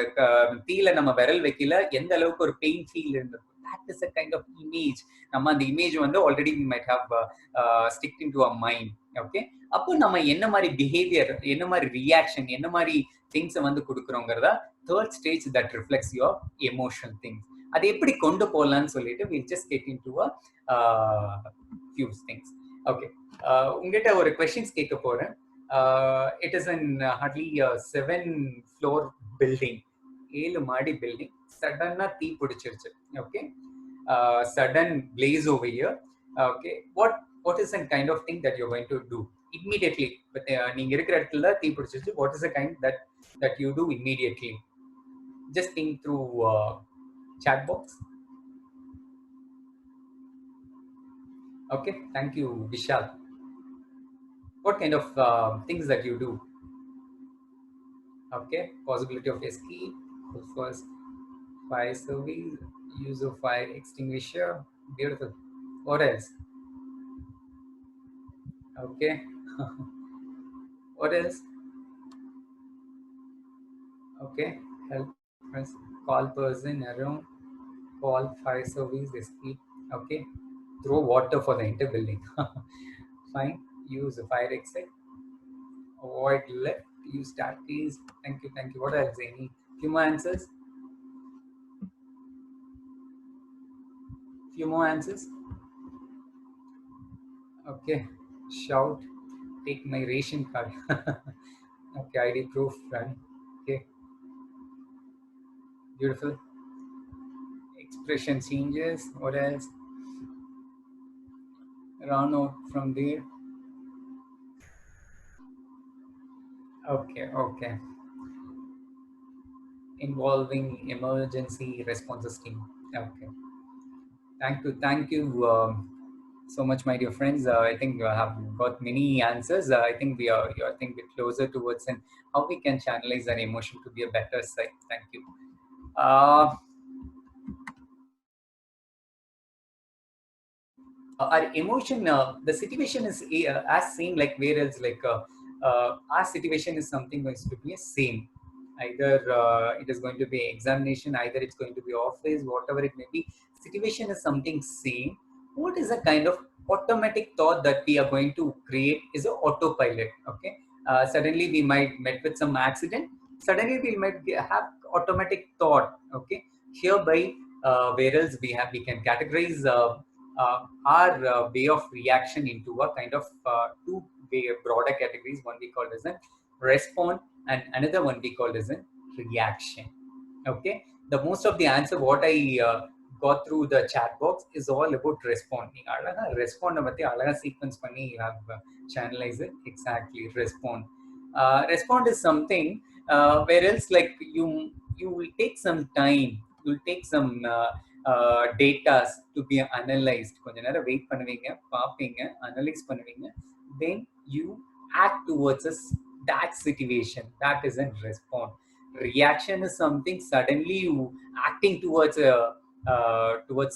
தீல நம்ம விரல் வைக்கல எந்த அளவுக்கு ஒரு பெயின் ஃபீல் இருந்தது, that is a kind of image. நம்ம அந்த image வந்து already we might have sticked into our mind. Okay, அப்போ நம்ம என்ன மாதிரி behavior, என்ன மாதிரி reaction, என்ன மாதிரி things வந்து கொடுக்குறோங்கிறதா third stage that reflects your emotional things. அதை எப்படி கொண்டு போகலான்னு சொல்லிட்டு we'll just get into a few things. Okay, உங்ககிட்ட ஒரு questions கேட்க போறேன். It is in hardly a 7-floor building. 7 மாடி building. Suddenly தீ பிடிச்சிருச்சு. Okay, sudden blaze over here. Okay, what is the kind of thing that you're going to do immediately? But நீங்க இருக்கிற இடத்துல தீ பிடிச்சிருச்சு. What is the kind that you do immediately? Just think through chat box. Okay, thank you, Vishal. What kind of things that you do? Okay, possibility of escape, first fire service, use of fire extinguisher. Beautiful. What else? Okay. What else? Okay, help, call person around, call fire service, escape. Okay, throw water for the entire building. Fine. Use a fire exit, avoid left, use staircase. Thank you, thank you. What else? Any few more answers? Few more answers. Okay, shout, take my ration card. Okay, ID proof, run. Okay, beautiful. Expression changes. What else? Run out from there. Okay, okay. Involving emergency responses team. Okay. Thank you so much, my dear friends. I think you have got many answers. I think we are I think we're closer towards and how we can channelize an emotion to be a better side. Thank you. Our emotion, the situation is as same like where else, like our situation is something going to be same. Either it is going to be examination, either it's going to be office, whatever it may be. Situation is something same. What is a kind of automatic thought that we are going to create is an autopilot. Okay, suddenly we might met with some accident. Suddenly we might have automatic thought. Okay, hereby where else we can categorize our way of reaction into a kind of two broader categories. One we call as a response, and another one we call as a reaction. Okay, the most of the answer what I got through the chat box is all about responding. Respond sequence panni you have channelized it exactly. Respond is something where else like you will take some time, you will take some data to be analyzed. கொஞ்ச நேரம் wait பண்ணுவீங்க, பாப்பீங்க, analyse பண்ணுவீங்க, then you act towards that situation. That is a response. Reaction is something suddenly you acting towards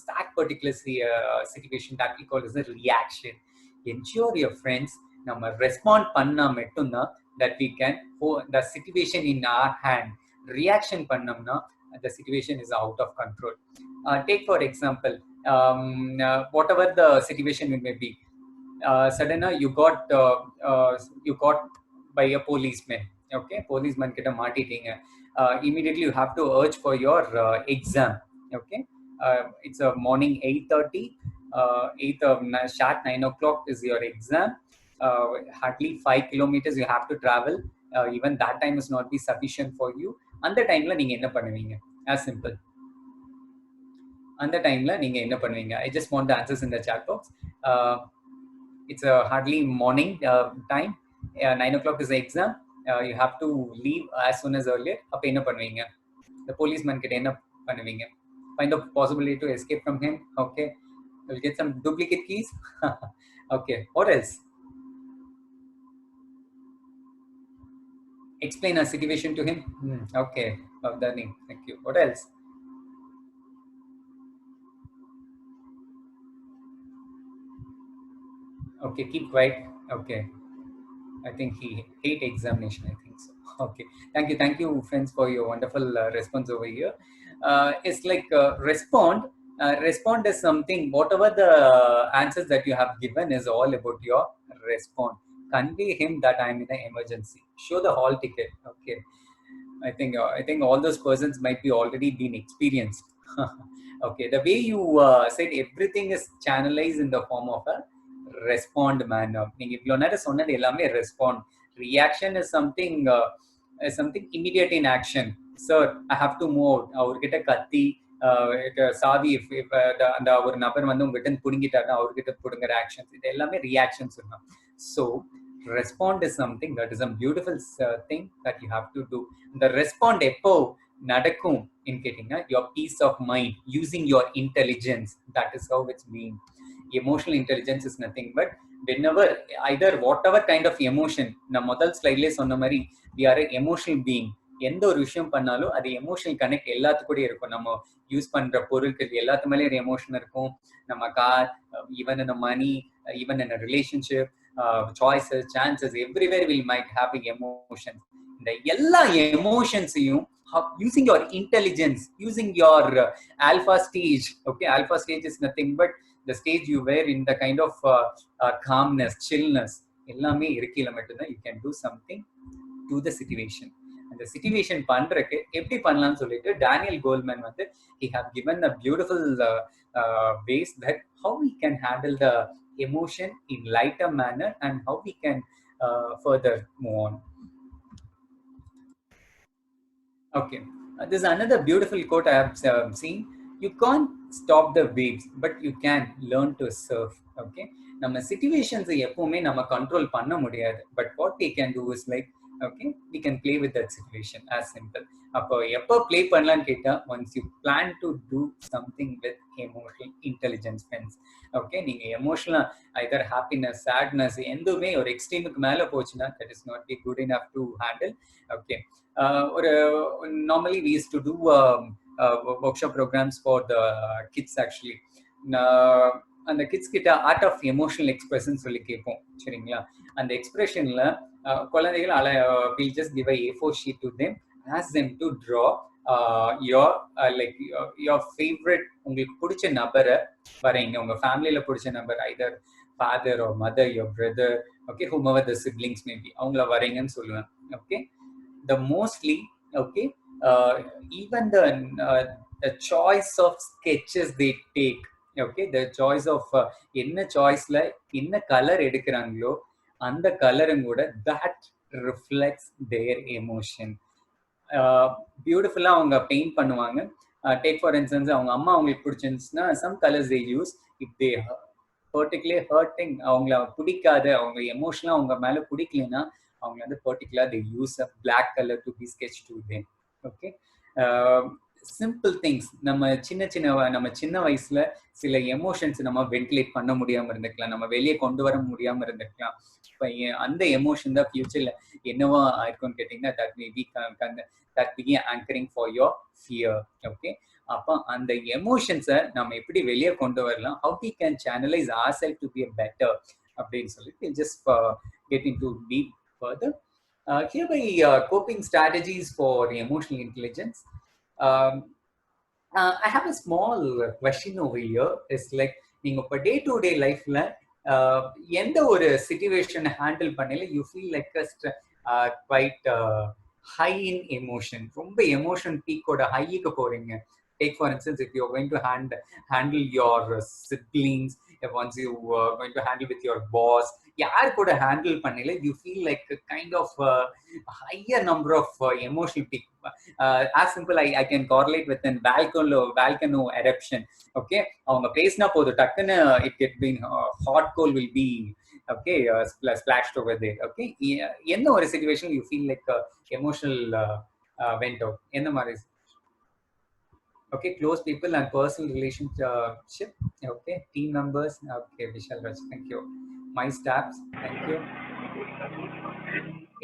that particular situation, that we call as a reaction. Ensure your friends நம்ம respond பண்ணா மட்டும்தான் that we can hold the situation in our hand. Reaction பண்ணோம்னா the situation is out of control. Take for example, whatever the situation may be, suddenly you got by a policeman. Okay, policeman kitta maatitinga. Immediately you have to urge for your exam. Okay, it's a morning 8:30, sharp 9 o'clock is your exam. Hardly 5 kilometers you have to travel. Even that time is not be sufficient for you. And the time la neenga enna பண்ணுவீங்க? As simple. அந்த டைம்ல நீங்க என்ன பண்ணுவீங்க? I just want the answers in the chat box. It's a hardly morning time. 9 o'clock is the exam. You have to leave as soon as earlier. அப்ப என்ன பண்ணுவீங்க? The policeman கிட்ட என்ன பண்ணுவீங்க? Find a possibility to escape from him. Okay, you'll get some duplicate keys. Okay, what else? Explain a situation to him. Okay, Bhavdani, thank you. What else? Okay, keep quiet. Okay, I think he hate examination. I think so. Okay, thank you, friends, for your wonderful response over here. It's like respond. Respond is something, whatever the answers that you have given is all about your respond. Convey him that I'm in an emergency. Show the hall ticket. Okay. I think all those persons might be already been experienced. Okay. The way you said everything is channelized in the form of a respond manner. நீங்க இவ்வளவு நேரம் சொன்னது எல்லாமே respond. Reaction is something immediate in action. Sir, I have to move. அவர்கிட்ட கத்தி சாவி அந்த ஒரு நபர் வந்து உங்ககிட்ட புடுங்கிட்டாருன்னா அவர்கிட்ட புடுங்குற ஆக்ஷன்ஸ் இது எல்லாமே ரியாக்ஷன்ஸ் இருக்கும். So respond is something that is a beautiful thing that you have to do. இந்த ரெஸ்பாண்ட் எப்போ நடக்கும் கேட்டீங்கன்னா your peace of mind using your intelligence, that is how it's mean. Emotional intelligence is nothing but whenever either whatever kind of emotion, நான் முதல் ஸ்லைட்லேயே சொன்ன மாதிரி we are an emotional being. எந்த ஒரு விஷயம் பண்ணாலும் அது எமோஷனல் கனெக்ட் எல்லாத்துக்கூடயும் இருக்கும். நம்ம யூஸ் பண்ற பொருட்கள் எல்லாத்து மேலேயும் ஒரு எமோஷன் இருக்கும். நம்ம car, even in money, even in relationship, choices, chances, everywhere will might having emotions. இந்த எல்லா எமோஷன்ஸையும் using your intelligence, using your alpha stage. Okay, alpha stage is nothing but the stage you were in the kind of calmness, chillness, எல்லாமே இருக்கையில மட்டும்தான் you can do something to the situation. அந்த situation பண்றதுக்கு எப்படி பண்ணலாம்னு சொல்லிட்டு Daniel Coleman வந்து he have given a beautiful ways that how we can handle the emotion in lighter manner and how we can further move on. Okay, this is another beautiful quote I have seen. You can't stop the waves, but you can learn to surf. Okay, நம்ம situations எப்பவுமே நம்ம control பண்ண முடியாது. But what we can do is like, okay, we can play with that situation, as simple. அப்போ எப்போ play பண்ணலாம்னு கேட்டா, once you plan to do something with emotional intelligence, friends. Okay, நீங்க emotional either happiness, sadness எதுவுமே ஒரு எக்ஸ்ட்ரீமுக்கு மேல போச்சுன்னா that is not be good enough to handle. Okay, normally we used to do workshop programs for the kids actually. அந்த kids கிட்ட art of emotional expression சொல்லி கேட்போம், சரிங்களா? அந்த எக்ஸ்பிரஷன்ல குழந்தைகள் we'll just give a A4 sheet to them, ask them to draw your favorite, உங்களுக்கு பிடிச்ச நபரை வரைங்க. உங்க ஃபேமிலியில பிடிச்ச நபர், either father or mother, your brother, okay, whomever the siblings may be, அவங்கள வரைங்கன்னு சொல்லுவேன். Okay, the mostly, okay, even the choice of sketches they take, okay, the choice of என்ன சாய்ஸ்ல என்ன கலர் எடுக்கிறாங்களோ அந்த கலரும் கூட that reflects their emotion. பியூட்டிஃபுல்லா அவங்க paint பண்ணுவாங்க. டேக் ஃபார் இன்ஸ்டன்ஸ், அவங்க அம்மா அவங்களுக்கு பிடிச்சிருந்துச்சுன்னா some colors they use. if they particularly hurting, அவங்கள பிடிக்காத, அவங்க எமோஷனலா அவங்க மேல பிடிக்கலன்னா அவங்க வந்து particular they use a black color to be sketched to them. Okay, simple things. நம்ம சின்ன வயசுல சில எமோஷன்ஸ் நம்ம வென்டிலேட் பண்ண முடியாம இருந்திருக்கலாம், நம்ம வெளியே கொண்டு வர முடியாம இருந்திருக்கலாம். இப்போ அந்த எமோஷன் தான் ஃபியூச்சர்ல என்னவா இருக்கும்னு கேட்டீங்கன்னா that be anchoring for your fear. Okay, அப்போ அந்த எமோஷன்ஸை நம்ம எப்படி வெளியே கொண்டு வரலாம், how we can channelize ourselves to be a better அப்படின்னு சொல்லி we'll just get into deep further. Hereby coping strategies for emotional intelligence. I have a small question over here. It's like, நீங்க இப்போ டே டு டே லைஃப்ல எந்த ஒரு situation handle பண்ணல you feel like quite high in emotion, ரொம்ப emotion பீக்கோட haiku போறீங்க. Take for instance, if you're going to handle your siblings, once you going to handle with your boss, யார் கூட handle பண்ணல you feel like a kind of higher number of emotional peak. As simple, I can correlate with an volcano eruption. Okay, அவங்க பேசினா போதும் டக்குன்னு it get been hot coal will be okay splashed over there. Okay, என்ன ஒரு situation you feel like emotional went out, என்ன மாதிரி? Okay, close people and personal relationship. Okay, team members. Okay, Vishal Raj, thank you. My staffs, thank you.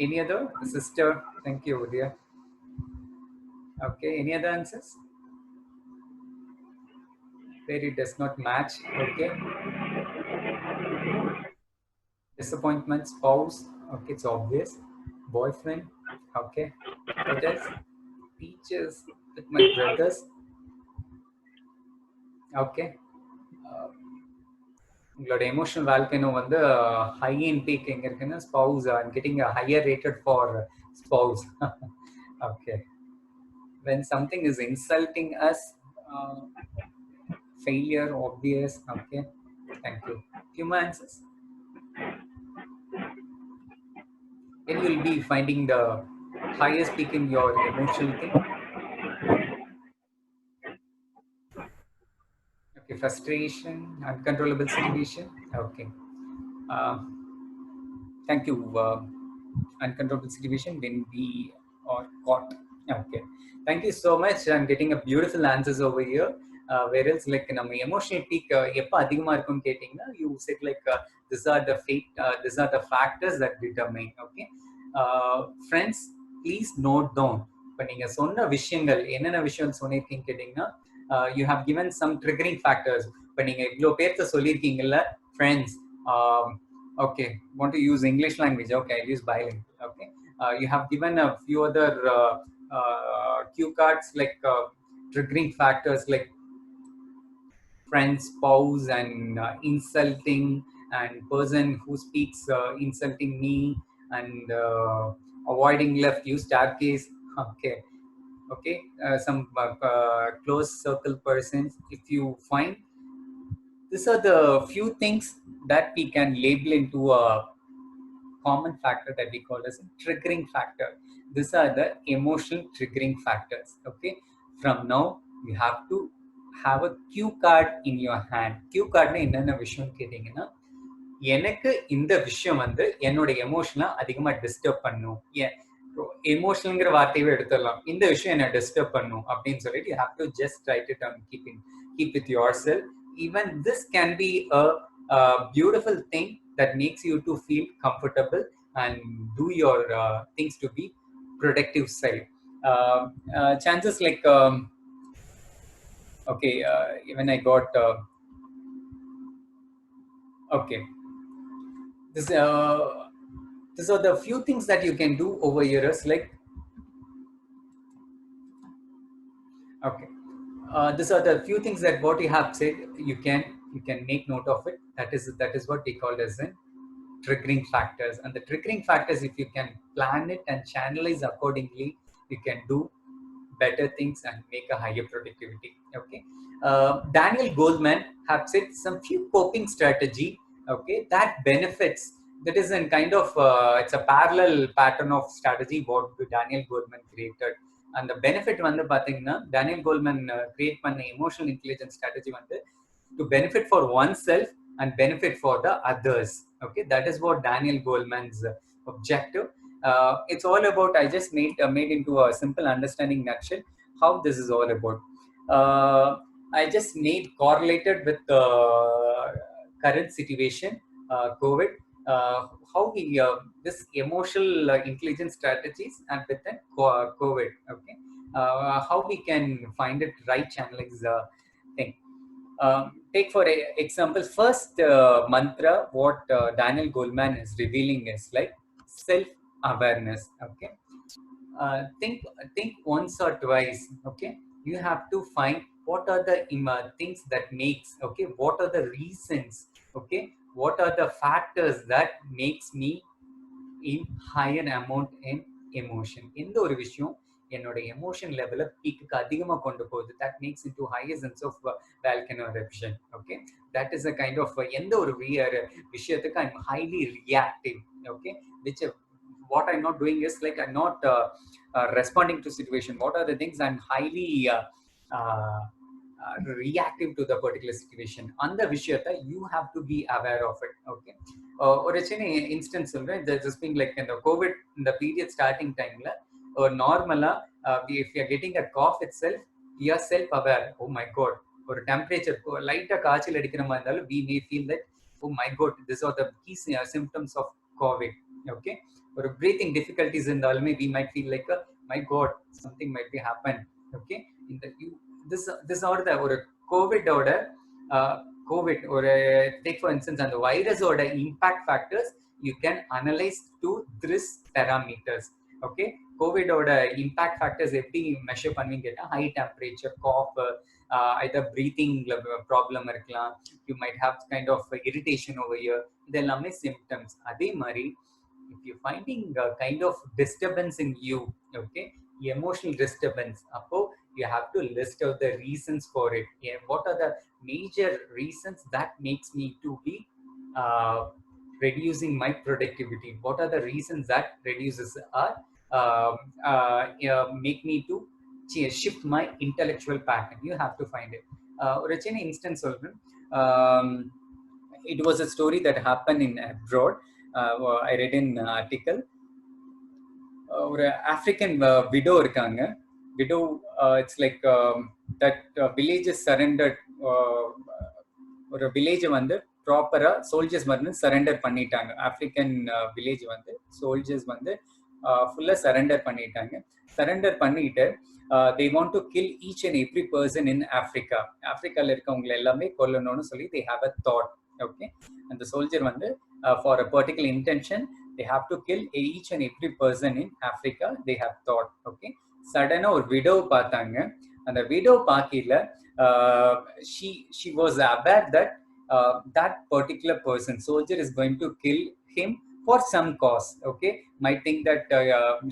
Any other? Sister, thank you, dear. Okay, any other answers? Where it does not match. Okay. Disappointment, spouse. Okay, it's obvious. Boyfriend. Okay. What else? Teachers with my brothers. Okay. உங்களோட emotional volcano வந்து high இன் peak எங்க இருக்குன்னா spouse getting higher rated for spouse. Okay. When something is insulting us, failure obvious. Okay, thank you. Few more answers. Then you'll be finding the highest peak in your emotional thing. Okay, frustration, uncontrollable situation. Okay. uh, Thank you. Uncontrollable situation when we are caught. Okay. Thank you so much. I'm getting a beautiful answers over here. Whereas like நம்ம emotional peak எப்ப அதிகமா இருக்கும்னு கேட்டீங்கன்னா you said like these are the factors that determine. Okay. Friends, please note down. இப்போ நீங்க சொன்ன விஷயங்கள் என்னென்ன விஷயம் சொன்னிருக்கீங்க கேட்டீங்கன்னா you have given some triggering factors. இப்போ நீங்க இவ்வளோ பேர்த்த சொல்லியிருக்கீங்கல்ல friends. Okay, want to use English language? Okay, I'll use bilingual. Okay, you have given a few other cue cards like triggering factors like friends, spouse, and insulting, and person who speaks insulting me, and avoiding left, use staircase. Okay, okay, some close circle persons. If you find these are the few things that we can label into a common factor that we call as a triggering factor. These are the emotional triggering factors. Okay, from now you have to have a cue card in your hand. Cue card na என்னென்ன விஷயம் கேட்டீங்கன்னா எனக்கு இந்த விஷயம் வந்து என்னோட எமோஷனை அதிகமா disturb பண்ணும். எமோஷனல்ங்கிற வார்த்தையவே எடுத்துடலாம். இந்த விஷயம் என்ன டிஸ்டர்ப் பண்ணும் அப்படின்னு சொல்லிட்டு you have to just write it down, keep with yourself. Even this can be a beautiful thing that makes you to feel comfortable and do your things to be productive side. Chances like okay, even I got okay, these are the few things that you can do over years, like okay, these are the few things that what you have said. You can make note of it. That is what we call as in triggering factors. And the triggering factors, if you can plan it and channelize accordingly, you can do better things and make a higher productivity. Okay, Daniel Goleman have said some few coping strategy. Okay, that benefits. That is in kind of it's a parallel pattern of strategy what Daniel Goleman created. And the benefit வந்து பாத்தீங்கன்னா Daniel Goleman create பண்ண emotional intelligence strategy வந்து to benefit for oneself and benefit for the others. Okay, that is what Daniel Goleman's objective. It's all about. I just made into a simple understanding nutshell how this is all about. I just made correlated with the current situation, COVID. How we this emotional intelligence strategies and with the COVID. Okay, how we can find it right channeling thing. Take for example, first mantra what Daniel Goleman is revealing is like self-awareness. Okay, think once or twice. Okay, you have to find what are the things that makes. Okay, what are the reasons. Okay, what are the factors that makes me in higher amount in emotion. எந்த ஒரு விஷயம் என்னோட emotion லெவல பீக்கு அதிகமா கொண்டு போகுது, that makes into higher sense of volcano eruption. Okay, that is a kind of எந்த ஒரு விஷயத்துக்கு I'm highly reactive. Okay, which what I'm not doing is like I'm not responding to situation. What are the things I'm highly reactive to the particular situation. அந்த விஷயத்தை you have to be aware of it. Okay, ஒரு சின்ன instance சொல்றேன். Just being like இந்த COVID இந்த period starting டைம்ல ஒரு நார்மலா if you are getting a cough itself you are self aware. Oh my God, ஒரு டெம்பரேச்சர் லைட்டா காய்ச்சல் அடிக்கிற மாதிரி இருந்தாலும் we may feel that oh my god, these are the key symptoms of COVID. Okay, ஒரு breathing difficulties இருந்தாலுமே we might feel like my god, something might be happen. Okay, இந்த this are the ஒரு கோவிடோட COVID or take for instance and the virus or the impact factors you can analyze to this parameters. Okay, COVID or the impact factors எப்படி measure பண்ணுவீங்க கேட்டா high temperature, cough, either breathing problem இருக்கலாம், you might have kind of irritation over here. இதெல்லாமே symptoms. அதே மாதிரி if you're finding a kind of disturbance in you, okay, emotional disturbance, appo you have to list out the reasons for it. Yeah, what are the major reasons that makes me to be reducing my productivity? What are the reasons that reduces or make me to shift my intellectual pattern? You have to find it. ஒரு சின்ன instance சொல்றேன். It was a story that happened in abroad. I read in article. ஒரு African widow இருக்காங்க. Widow it's like that villages surrender. ஒரு village வந்து ப்ராப்பரா soldiers வந்து surrender பண்ணிட்டாங்க. ஆப்பிரிக்கன் வில்லேஜ் வந்து சோல்ஜர்ஸ் வந்து ஃபுல்லா சரண்டர் பண்ணிட்டாங்க. சரண்டர் பண்ணிட்டு they want to kill each and every person in Africa. ஆப்பிரிக்கால இருக்கவங்க எல்லாமே கொல்லணும்னு சொல்லி they have a thought. Okay, and the soldier வந்து for a particular intention they have to kill each and every person in Africa. They have thought. Okay, suddenly ஒரு widow பார்த்தாங்க. அந்த widow பார்க்கல, she was aware that that particular person, soldier, is going to kill him for some cause. Okay, might think that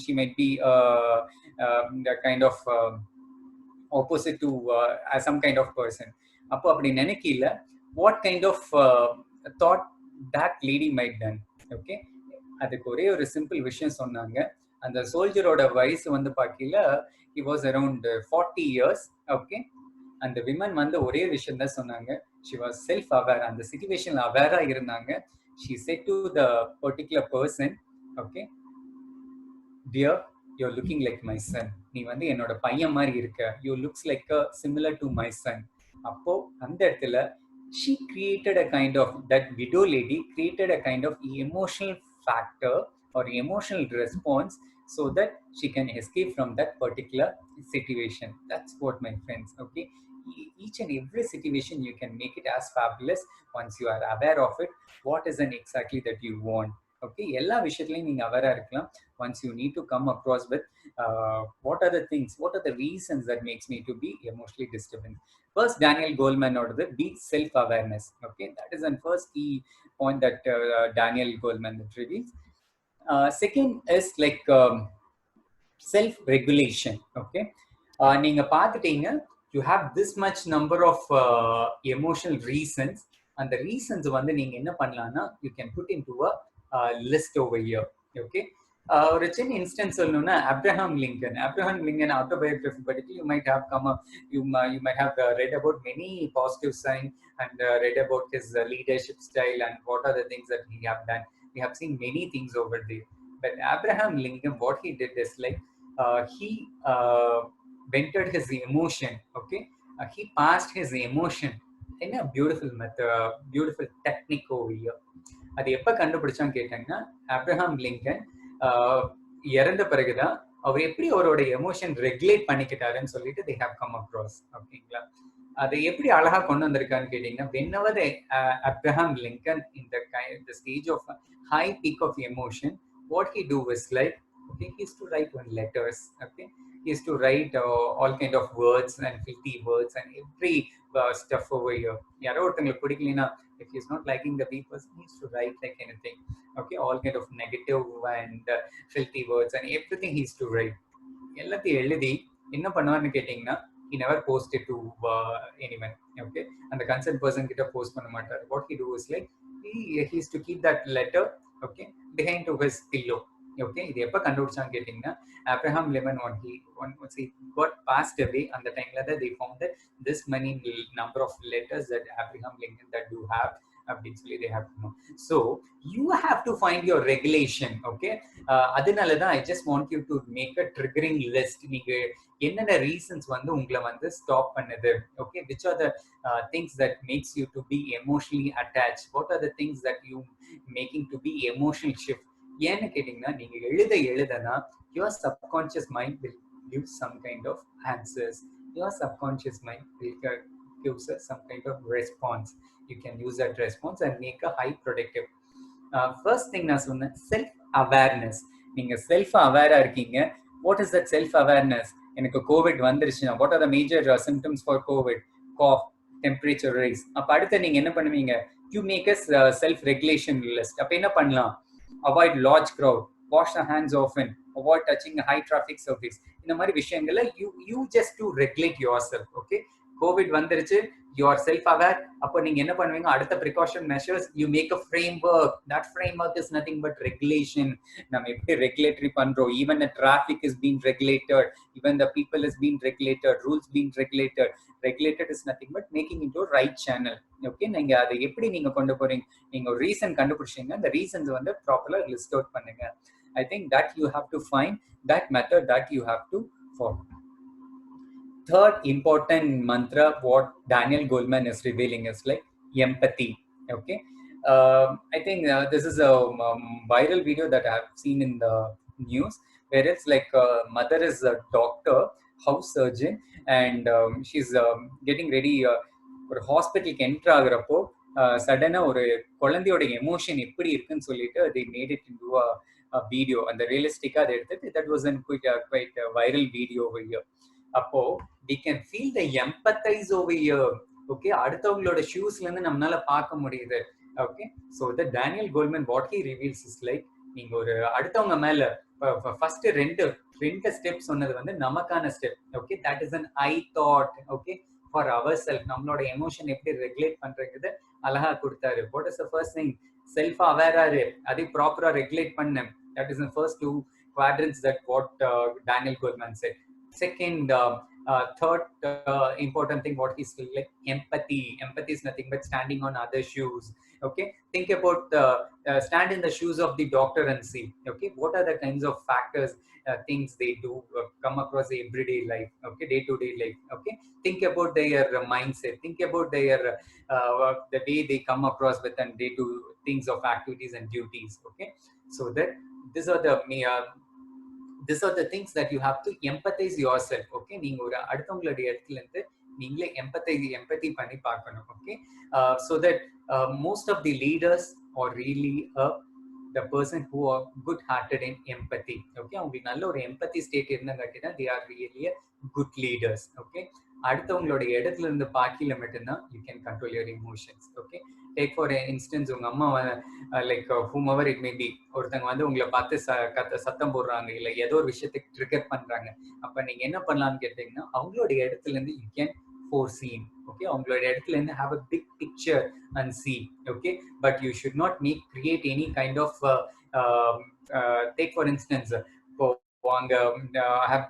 she might be the kind of opposite to some kind of person. அப்போ அப்படி நினைக்கல, what kind of thought that lady might done. Okay, அதுக்கு ஒரே ஒரு simple விஷயம் சொன்னாங்க. அந்த சோல்ஜரோட வயசு வந்து பார்க்கல, he was around 40 years. Okay, அந்த விமன் வந்து ஒரே விஷயம் தான் சொன்னாங்க. she was self aware. அந்த சிச்சுவேஷன்ல அவேரா இருந்தாங்க. she said to the particular person, okay, dear, you're looking like my son. நீ வந்து என்னோட பையன் மாதிரி இருக்க. you looks like similar to my son. அப்போ அந்த இடத்துல she created a kind of, that widow lady created a kind of emotional factor or emotional response so that she can escape from that particular situation. That's what, my friends. Okay, each and every situation you can make it as fabulous once you are aware of it. What is it exactly that you want? Okay, எல்லா விஷயத்துலயும் நீங்க அவேரா இருக்கலாம். once you need to come across with what are the things, what are the reasons that makes me to be emotionally disturbed. First, Daniel Goleman ordered be self awareness. Okay, that is the first key point that Daniel Goleman reveals. Second is like self regulation. Okay, நீங்க பார்த்துட்டீங்க, you have this much number of emotional reasons. and the reasons வந்து நீங்க என்ன பண்ணலாம்னா you can put into a list over here. Okay, ஒரு சின்ன instance சொல்லணும்னா Abraham Lincoln autobiography படித்து you might have come up, you might have read about many positive signs and read about his leadership style and what are the things that he have done. We have seen many things over there, but Abraham Lincoln, what he did is like he vented his emotion. Okay, he passed his emotion in a beautiful method, beautiful technique over here. அது எப்ப கண்டுபிடிச்சான்னு கேட்டாங்கன்னா, Abraham Lincoln இறந்த பிறகுதான் அவர் எப்படி அவரோட emotion regulate பண்ணிக்கிட்டாருன்னு சொல்லிட்டு they have come across. ஓகேங்களா, அதை எப்படி அழகா கொண்டு வந்திருக்கான்னு கேட்டீங்கன்னா, whenever Abraham Lincoln in the stage of high peak of emotion, what he do is like, okay, he used to write one letters. Okay, he used to write all kind of words and filthy words and every stuff over here. யாரோ ஒருத்தங்களுக்கு பிடிக்கலனா, if he's not liking the people, he needs to write like anything. Okay, all kind of negative and filthy words and everything he used to write. எல்லாத்தையும் எழுதி என்ன பண்ணுவார்னு கேட்டீங்கன்னா, he never posted to anyone. Okay, and the concerned person கிட்ட post பண்ண மாட்டார். what he do is like he used to keep that letter, okay, behind to his pillow. Okay, இது எப்ப கண்டுபிடிச்சான்னு கேட்டீங்கன்னா, Abraham Lincoln once he got passed away, and the time that they found that this many number of letters that Abraham Lincoln that do have, obviously they have to know. So you have to find your regulation. Okay, அதனாலதான் I just want you to make a triggering list. நீங்க என்னென்ன reasons வந்து உங்களை வந்து stop பண்ணுது. Okay, which are the things that makes you to be emotionally attached? What are the things that you making to be emotional shift? ஏன்னு கேட்டீங்கன்னா, நீங்க எழுதனா your subconscious mind will give some kind of answers. Your subconscious mind will give some kind of response. You can use that response and make a high productive. First thing நான் சொன்னேன், self awareness. நீங்க self aware இருக்கீங்க. What is that self awareness? எனக்கு Covid வந்துருச்சுன்னா what are the major symptoms for covid? Cough, temperature rise. அப்ப அடுத்து நீங்க என்ன பண்ணுவீங்க? You make a self-regulation list. அப்ப என்ன பண்ணலாம்? Avoid large crowd, wash the hands often, avoid touching a high traffic surface. இந்த மாதிரி விஷயங்கள்ல you just to regulate yourself. Okay, Covid வந்துருச்சு, you are self aware. அப்போ நீங்க என்ன பண்ணுவீங்க? அடுத்த precaution measures, you make a framework. That framework is nothing but regulation. நம்ம எப்படி regulatory பண்றோம்? Even the traffic is being regulated, even the people is being regulated, rules being regulated. Regulated is nothing but making into a right channel. Okay, நீங்க அதை எப்படி நீங்க கொண்டு போறீங்க? நீங்க ஒரு ரீசன் கண்டுபிடிச்சீங்க, அந்த ரீசன்ஸ் வந்து ப்ராப்பரா லிஸ்ட் அவுட் பண்ணுங்க. I think that you have to find that method that you have to follow. Third important mantra what Daniel Goleman is revealing is like empathy. Okay, I think this is a viral video that I have seen in the news where it's like mother is a doctor, house surgeon, and she's getting ready ஒரு ஹாஸ்பிட்டலுக்கு enter ஆகுறப்போ சடனா ஒரு குழந்தையோட emotion எப்படி இருக்குன்னு சொல்லிட்டு they made it into a video. அந்த ரியலிஸ்டிக்கா அதை எடுத்துட்டு that was a quite viral video over here. அப்போ we can feel the empathize over here. Okay, அடுத்தவங்களோட ஷூஸ்ல இருந்து நம்மளால பார்க்க முடியுது. Okay, so the Daniel Goleman what he reveals is like நீங்க ஒரு அடுத்தவங்க மேல ஃபர்ஸ்ட் ரெண்டு ஸ்டெப் சொன்னது வந்து நமக்கான step. Okay, that is an I thought. Okay, for ourselves, நம்மளோட எமோஷன் எப்படி ரெகுலேட் பண்றது அழகா கொடுத்தாரு. What is the first thing? Self Avera இரு, அதை ப்ராப்பரா ரெகுலேட் பண்ணு. That is the first 2 quadrants that what Daniel Goleman said. Second, third important thing what he's saying, like empathy. Empathy is nothing but standing on other shoes. Okay, think about stand in the shoes of the doctor and see. Okay, what are the kinds of factors, things they do come across the everyday life. Okay, day-to-day life. Okay, think about their mindset, think about their the way they come across with and they do things of activities and duties. Okay, so that these are the things that you have to empathize yourself. Okay, நீங்க ஒரு அடுத்தவங்களுடைய இடத்துல இருந்து நீங்களே empathy பண்ணி பார்க்கணும். Okay, so that most of the leaders are really the person who are good hearted in empathy. Okay, அவங்களுக்கு நல்ல ஒரு empathy state இருந்தாங்கன்னா they are really a good leaders. Okay, அடுத்தவங்களோட இடத்துல இருந்து பார்க்கல மட்டும்தான் you can control your emotions. Okay, take for instance உங்க அம்மா like whomever it may be, ஒருத்தங்க வந்து உங்களை பார்த்து சத்தம் போடுறாங்க, இல்ல ஏதோ ஒரு விஷயத்துக்கு ட்ரிகர் பண்றாங்க. அப்ப நீங்க என்ன பண்ணலாம்னு கேட்டீங்கன்னா அவங்களோட இடத்துல இருந்து you can foresee. Okay, அவங்களோட இடத்துல இருந்து have a big picture and see. Okay, but you should not create any kind of take for instance I have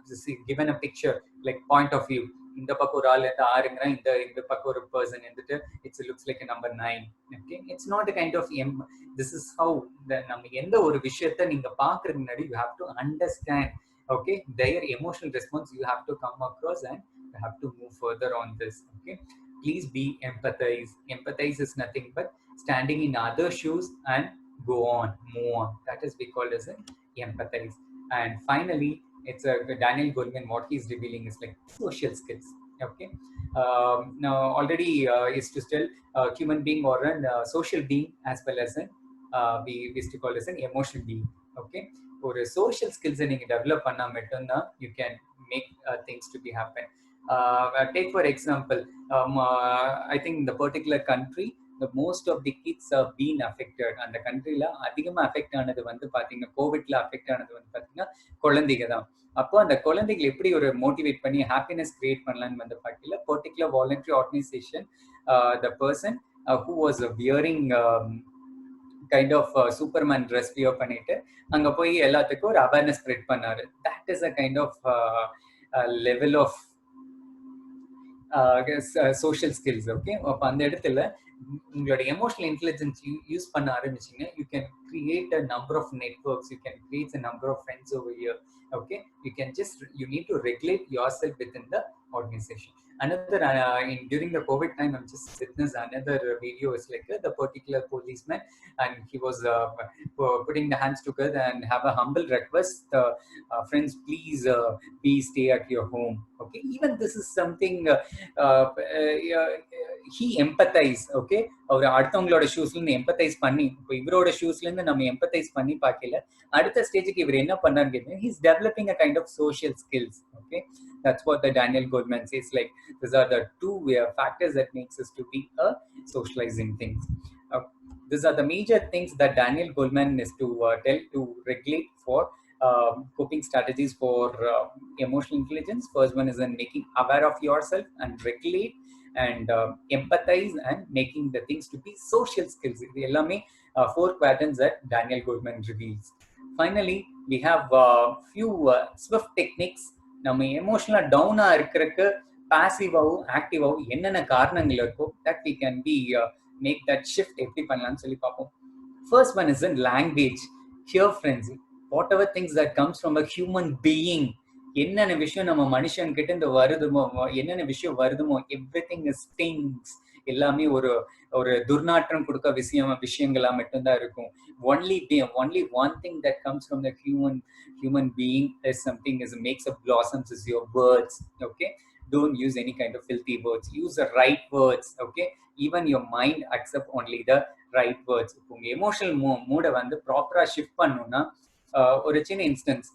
given a picture like point of view. இந்த பக்கம் ஒரு ஆள் இருந்து ஆறுங்கிற இந்த பக்கம் ஒரு பர்சன் இருந்துட்டு it's looks like number 9. Okay, it's not a kind of this is how நம்ம எந்த ஒரு விஷயத்தை நீங்க பாக்குறதுக்கு முன்னாடி you have to understand. Okay, their emotional response you have to come across and you have to move further on this. Okay, please be empathize. Empathize is nothing but standing in other shoes and go on, move on. That is we call as an empathize. And finally, it's Daniel Goleman what he's revealing is like social skills. Okay, now already is to still human being or a social being as well as an we used to call as an emotional being. Okay, ஒரு social skills நீங்க develop பண்ணா மட்டும்தான் you can make things to be happen. Take for example, I think in the particular country the most of the kids are being affected. அந்த கண்ட்ரில அதிகமா affect ஆனது வந்து பாத்தீங்கன்னா கோவிட்ல அஃபெக்ட் ஆனது வந்து பாத்தீங்கன்னா குழந்தைங்க தான். அப்போ அந்த குழந்தைகளை எப்படி ஒரு மோட்டிவேட் பண்ணி ஹாப்பினஸ் கிரியேட் பண்ணலாம்னு வந்து பாத்தீங்கன்னா particular voluntary organisation the person who was wearing kind of Superman dress wear பண்ணிட்டு அங்க போய் எல்லாத்துக்கும் ஒரு அவேர்னஸ் ஸ்ப்ரெட் பண்ணாரு. That is a kind of level of social skills. Okay, அப்ப அந்த இடத்துல உங்களோட எமோஷனல் இன்டெலிஜென்ஸ் யூஸ் பண்ண ஆரம்பிச்சீங்க, you can create a number of networks, you can create a number of friends over here. Okay, you need to regulate yourself within the organization. Another during the COVID time, I'm just witnessed another video. It's like the particular policeman, and he was putting the hands together and have a humble request, friends, please stay at your home. Okay, even this is something he empathized. Okay, அவர் அடுத்தவங்களோட ஷூஸ்ல இருந்து empathise பண்ணி, இப்போ இவரோட ஷூஸ்ல இருந்து நம்ம empathise பண்ணி பார்க்கல, அடுத்த ஸ்டேஜுக்கு இவர் என்ன பண்ணான்னு கேட்டீங்கன்னா, he's developing a kind of social skills. Okay, that's what the Daniel Goleman says, like these are the two factors that makes us to be a socializing things. These are the major things that Daniel Goleman is to tell to regulate for coping strategies for emotional intelligence. First one is in making aware of yourself and regulate and empathize and making the things to be social skills. இது எல்லாமே 4 quadrants that Daniel Goleman reveals. Finally, we have few swift techniques. நம்ம எமோஷனலா டவுனா இருக்கிறதுக்கு பாசிவாவும் ஆக்டிவாவும் என்னென்ன காரணங்கள் இருக்கோ that we can be make that shift எப்படி பண்ணலாம்னு சொல்லி பார்ப்போம். First one is in language. Here friends, whatever things that comes from a human being, என்னென்ன விஷயம் நம்ம மனுஷன் கிட்ட இருந்து வருதுமோ, என்னென்ன விஷயம் வருதுமோ, everything is things. எல்லாமே ஒரு துர்நாற்றம் கொடுக்க விஷயங்களா மட்டும்தான் இருக்கும். Only one thing that comes from the human being is something is makes up blossoms is your words. Okay, don't use any kind of filthy words, use the right words. Okay, even your mind accept only the right words. உங்க emotional மூடை வந்து ப்ராப்பரா shift பண்ணணும்னா, ஒரு சின்ன instance,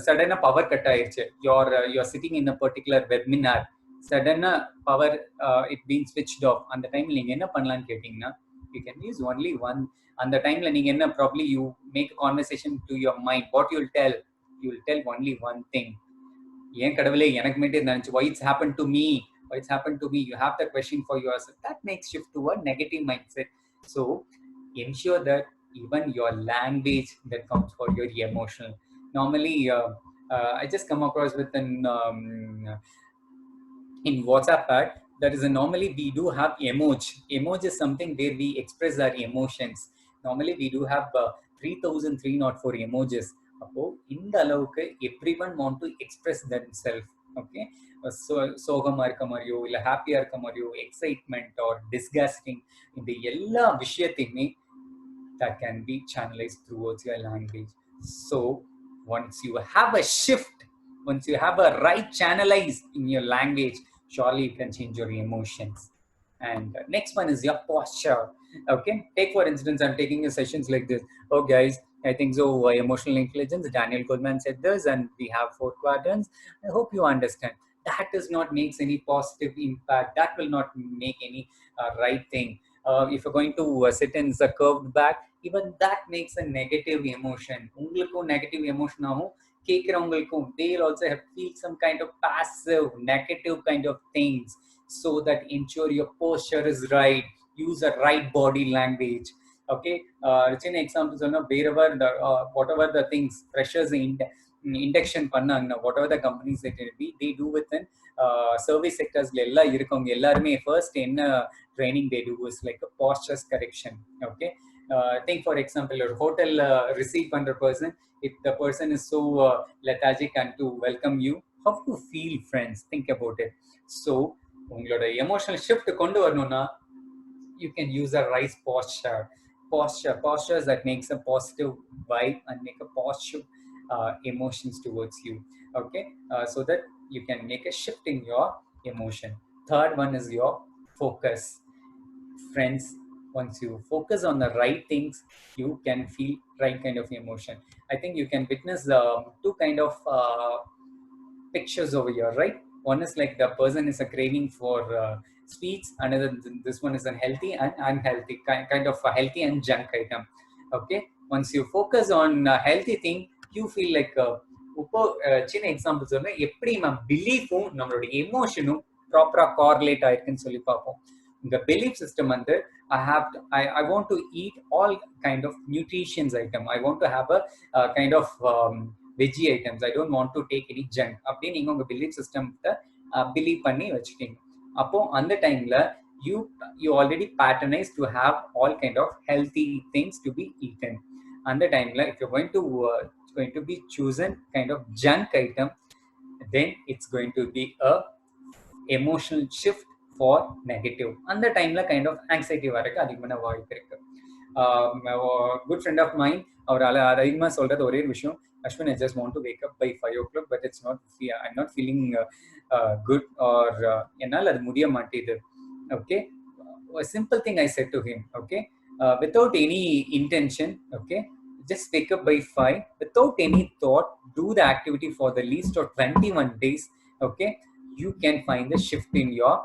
சடனா power cut ஆயிடுச்சு, you're sitting in a particular webinar, சடனா power it being switched off. அந்த டைம்ல நீங்க என்ன பண்ணலாம்னு கேட்டீங்கன்னா, you can use only one. அந்த டைம்ல நீங்க என்ன, probably you make a conversation to your mind. What you'll tell only one thing. ஏன் கடவுளே எனக்கு மட்டும் இருந்துச்சு, why it's happened to me, you have the question for yourself. That makes shift to a negative mindset. So ensure that even your language that comes for your emotional. Normally I just come across with an in WhatsApp ad, that is normally we do have emoji is something where we express our emotions. Normally we do have 3304 emojis. அப்போ இந்த அளவுக்கு everyone want to express themselves. Okay, சோகமா இருக்க மாதிரியோ இல்ல ஹாப்பியா இருக்க மாதிரியோ, எக்ஸைட்மெண்ட் ஆர் டிஸ்கஸ்டிங், இந்த எல்லா விஷயத்தையுமே that can be channelized towards your language. So once you have a shift, once you have a right channelized in your language, surely you can change your emotions. And next one is your posture. Okay, take for instance, I'm taking a sessions like this. Oh guys, I think so emotional intelligence, Daniel Goleman said this, and we have 4 quadrants. I hope you understand. That does not make any positive impact. That will not make any right thing. If you're going to sit in the curved back, even that makes a negative emotion. Ungalukku negative emotion ahum, kekravungalukku they will also have feel some kind of passive negative kind of things. So that ensure your posture is right, use a right body language. Okay, சின்ன example சொன்னா, wherever the whatever the things freshers induction பண்ணாங்கன்னா, whatever the companies that they do within service sectors எல்லாம் இருக்கவங்க எல்லாருமே first என்ன training they do is like a postures correction. Okay, think for example, a hotel receive பண்ற person, if the person is so lethargic and to welcome you, how to feel friends, think about it. So உங்களோட emotional shift கொண்டு வரணும்னா, you can use a right postures that makes a positive vibe and make a positive emotions towards you. Okay, so that you can make a shift in your emotion. Third one is your focus. Friends, once you focus on the right things, you can feel right kind of emotion. I think you can witness the 2 kind of pictures over here, right? One is like the person is a craving for sweets, another this one is unhealthy and unhealthy kind of a healthy and junk item. Okay, once you focus on a healthy thing, you feel like இப்போ சின்ன example சொன்னா, எப்படி நம்ம பிலீஃபும் நம்மளோட எமோஷனும் ப்ராப்பரா correlate ஆயிருக்குன்னு சொல்லி பார்ப்போம். உங்க பிலீஃப் சிஸ்டம் வந்து I want to eat all kind of nutritions item, I want to have a kind of veggie items, I don't want to take any junk அப்படி நீங்க உங்க பிலீஃப் சிஸ்டத்தை பிலீவ் பண்ணி வச்சுட்டீங்க. அப்போ அந்த டைம்ல you already patternized to have all kind of healthy things to be eaten. And the time if you're going to be chosen kind of junk item, then it's going to be a emotional shift for negative. And the time kind of anxiety varaka adhigana vaayippu irukku. Good friend of mine, அவரால அதிகமா சொல்றது ஒரே விஷயம், Ashwin, I just want to wake up by 5 o'clock, but I'm not feeling good, or என்னால அது முடிய மாட்டேது. Okay, a simple thing I said to him, okay, without any intention, okay, just wake up by 5 without any thought, do the activity for the least of 21 days, okay, you can find the shift in your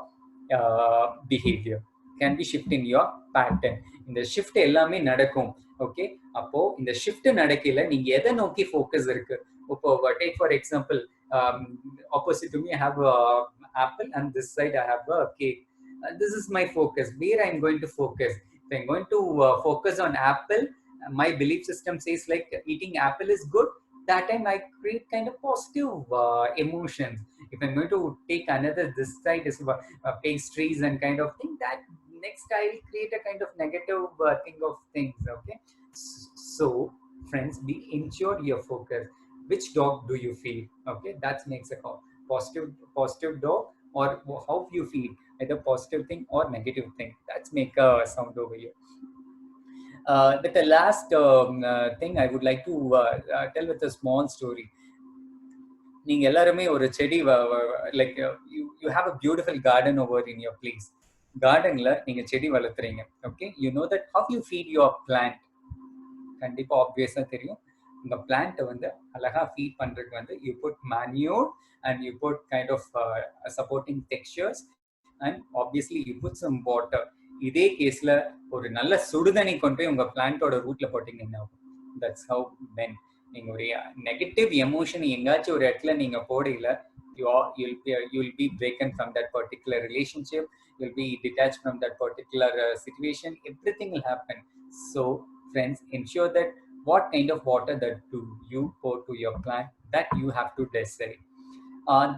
behavior, can be shift in your pattern. இந்த shift எல்லாமே நடக்கும். Okay, அப்போ இந்த shift நடக்கல நீங்க எதை நோக்கி focus இருக்கு? இப்போ take for example, opposite to me I have a apple and this side I have a cake. This is my focus, where I'm going to focus. If I'm going to focus on apple, my belief system says like eating apple is good. That time I create kind of positive emotions. If I'm going to take another, this side is pastries and kind of thing, that next I will create a kind of negative thing of things. Okay, so friends, be ensure your focus. Which dog do you feed? Okay, that makes a call. Positive dog, or how you feed, either positive thing or negative thing. That's make a sound over here. But the last thing I would like to tell with a small story. நீங்க எல்லாருமே ஒரு செடி like you have a beautiful garden over in your place. கார்டன்ல நீங்க செடி வளர்த்துறீங்க. Okay, you know that how you feed your plant. கண்டிப்பா ஆப்வியஸா தெரியும். உங்க பிளான்ட் வந்து அழகா ஃபீட் பண்றதுக்கு வந்து you put manure and you put kind of supporting textures and obviously you put some water. இதே கேஸ்ல ஒரு நல்ல சுடுதண்ணி கொண்டு போய் உங்க பிளான்ட்டோட ரூட்ல போட்டீங்கன்னா that's how when நீங்க ஒரு நெகட்டிவ் எமோஷன் எங்காச்சும் ஒரு இடத்துல நீங்க போடல, you'll be broken from that particular relationship, you'll be detached from that particular situation, everything will happen. So friends, ensure that what kind of water that do you pour to your plant, that you have to decide.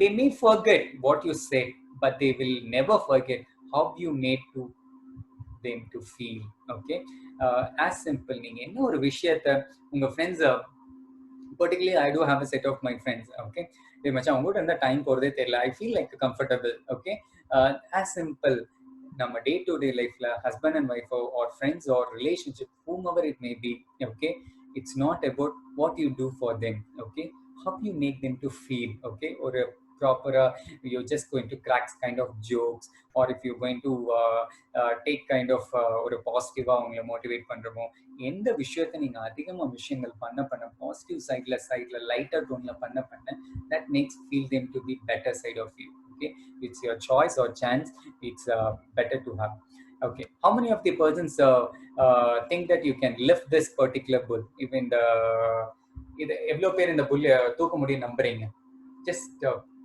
They may forget what you said, but they will never forget how you made to them to feel. Okay, as simple. நீங்க என்ன ஒரு விஷயத்தை உங்க friends, particularly I do have a set of my friends, okay, they மச்சான் அவங்க கூட இருந்தா time போறதே தெரியல, I feel like comfortable. Okay, as simple. நம்ம டே டு டே லைஃப்ல husband and wife or friends or relationship, whomever it may be, okay, it's not about what you do for them, okay, how you make them to feel. Okay, or a proper you're just going to crack kind of jokes, or if you're going to take kind of ஒரு பாசிட்டிவா அவங்களை motivate பண்றோமோ, எந்த விஷயத்தை நீங்க அதிகமா விஷயங்கள் பண்ண பாசிட்டிவ் சைட்ல லைட்டா டோன்ல பண்ண that makes feel them to be better side of you. Okay, it's your choice or chance, it's better to have. Okay, how many of the persons think that you can lift this particular bull? Even the இது எவ்வளோ பேர் இந்த புல் தூக்க முடியும் நம்புறீங்க? Just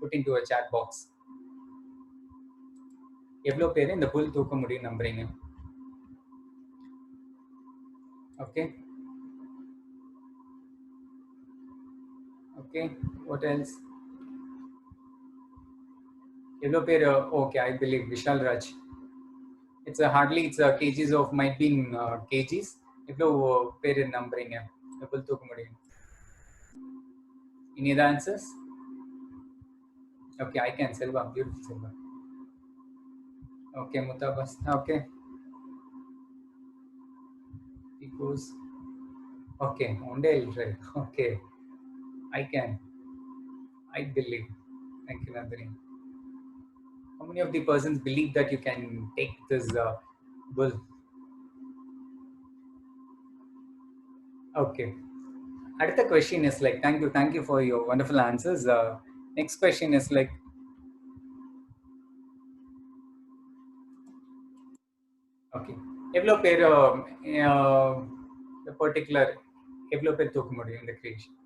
put into a chat box. எவ்வளோ பேர் இந்த புல் தூக்க முடியும் நம்புறீங்க? Okay. Okay, what else? எவ்வளோ பேர்? Okay, I believe Vishal Raj. It's hardly kgs of, might be in kgs. எவ்வளோ பேர் நம்புறீங்க புல் தூக்க முடியும்? Any other answers? Okay, I can. Selva, beautiful Selva. Okay, Mutabas. Okay. Because okay, one day I'll try. Okay, I can. I believe. Thank you, Nandini. How many of the persons believe that you can take this bull? Okay. Another question is like, thank you for your wonderful answers. Next question is like, okay, எவ்வளோ பேர் particular எவ்வளோ பேர் தூக்க முடியும் இந்த creation?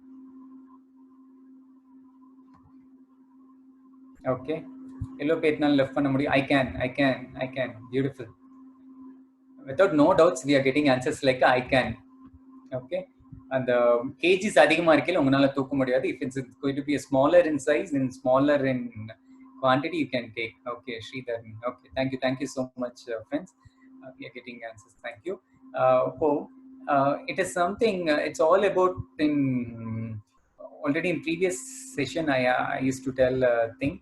Okay, எவ்வளோ பேர்னால left பண்ண முடியும்? I can. Beautiful. Without no doubts, we are getting answers like I can. Okay. And the kgs அதிகமா இருக்கல உங்களால தூக்க முடியாது. If it's going to be a smaller in size and smaller in quantity, you can take. Okay, Sridhar. Okay, thank you so much, friends. We are getting answers. Thank you. It is something. It's all about in already in previous session. I used to tell thing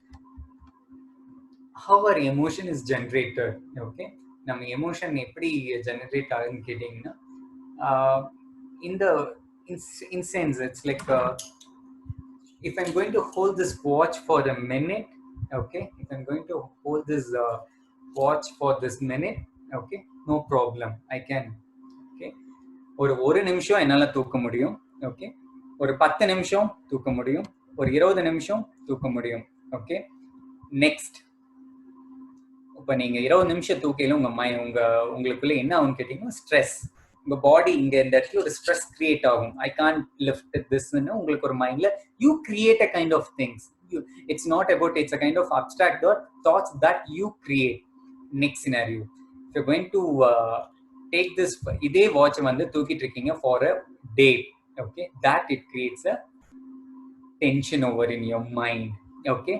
how our emotion is generated. Okay, நம்ம emotion எப்படி generate ஆகுதுன்னு கேட்டீங்கன்னா, in sense, it's like if I'm going to hold this watch for a minute, okay, if I'm going to hold this watch for this minute, okay, no problem, I can. Okay, ஒரு நிமிஷம் என்னால தூக்க முடியும். Okay, ஒரு 10 நிமிஷம் தூக்க முடியும், ஒரு 20 நிமிஷம் தூக்க முடியும். Okay, next. இப்போ நீங்க 20 நிமிஷம் தூக்கையில உங்களுக்குள்ள என்ன ஆகும் கேட்டீங்கன்னா ஸ்ட்ரெஸ். உங்க பாடி இங்க இந்த இடத்துல ஒரு ஸ்ட்ரெஸ் கிரியேட் ஆகும். ஐ கான்ட் லிஃப்ட் திஸ்ன்னு உங்களுக்கு ஒரு மைண்ட்ல you create a kind of things. It's not about, it's a kind of abstract thoughts that you create. Next scenario, if you're going to take this, இதே watch வந்து தூக்கிட்டு இருக்கீங்க for a day, okay, that it creates a tension over in your mind. Okay,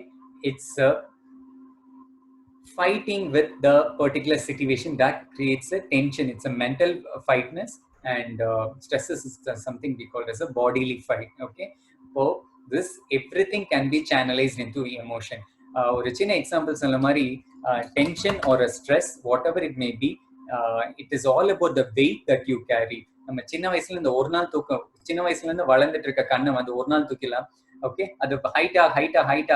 it's fighting with the particular situation that creates a tension. It's a mental fightness, and stress is something we call as a bodily fight. Okay, so this everything can be channelized into emotion. ஒரு சின்ன example சொன்ன மாதிரி tension or a stress, whatever it may be, it is all about the weight that you carry. நம்ம சின்ன வயசுல இந்த ஒரு நாள் தூக்கம், சின்ன வயசுல இருந்து வளர்ந்துட்டு இருக்க கண்ணை வந்து ஒரு நாள் தூக்கலாம். ஓகே, அது ஹைட்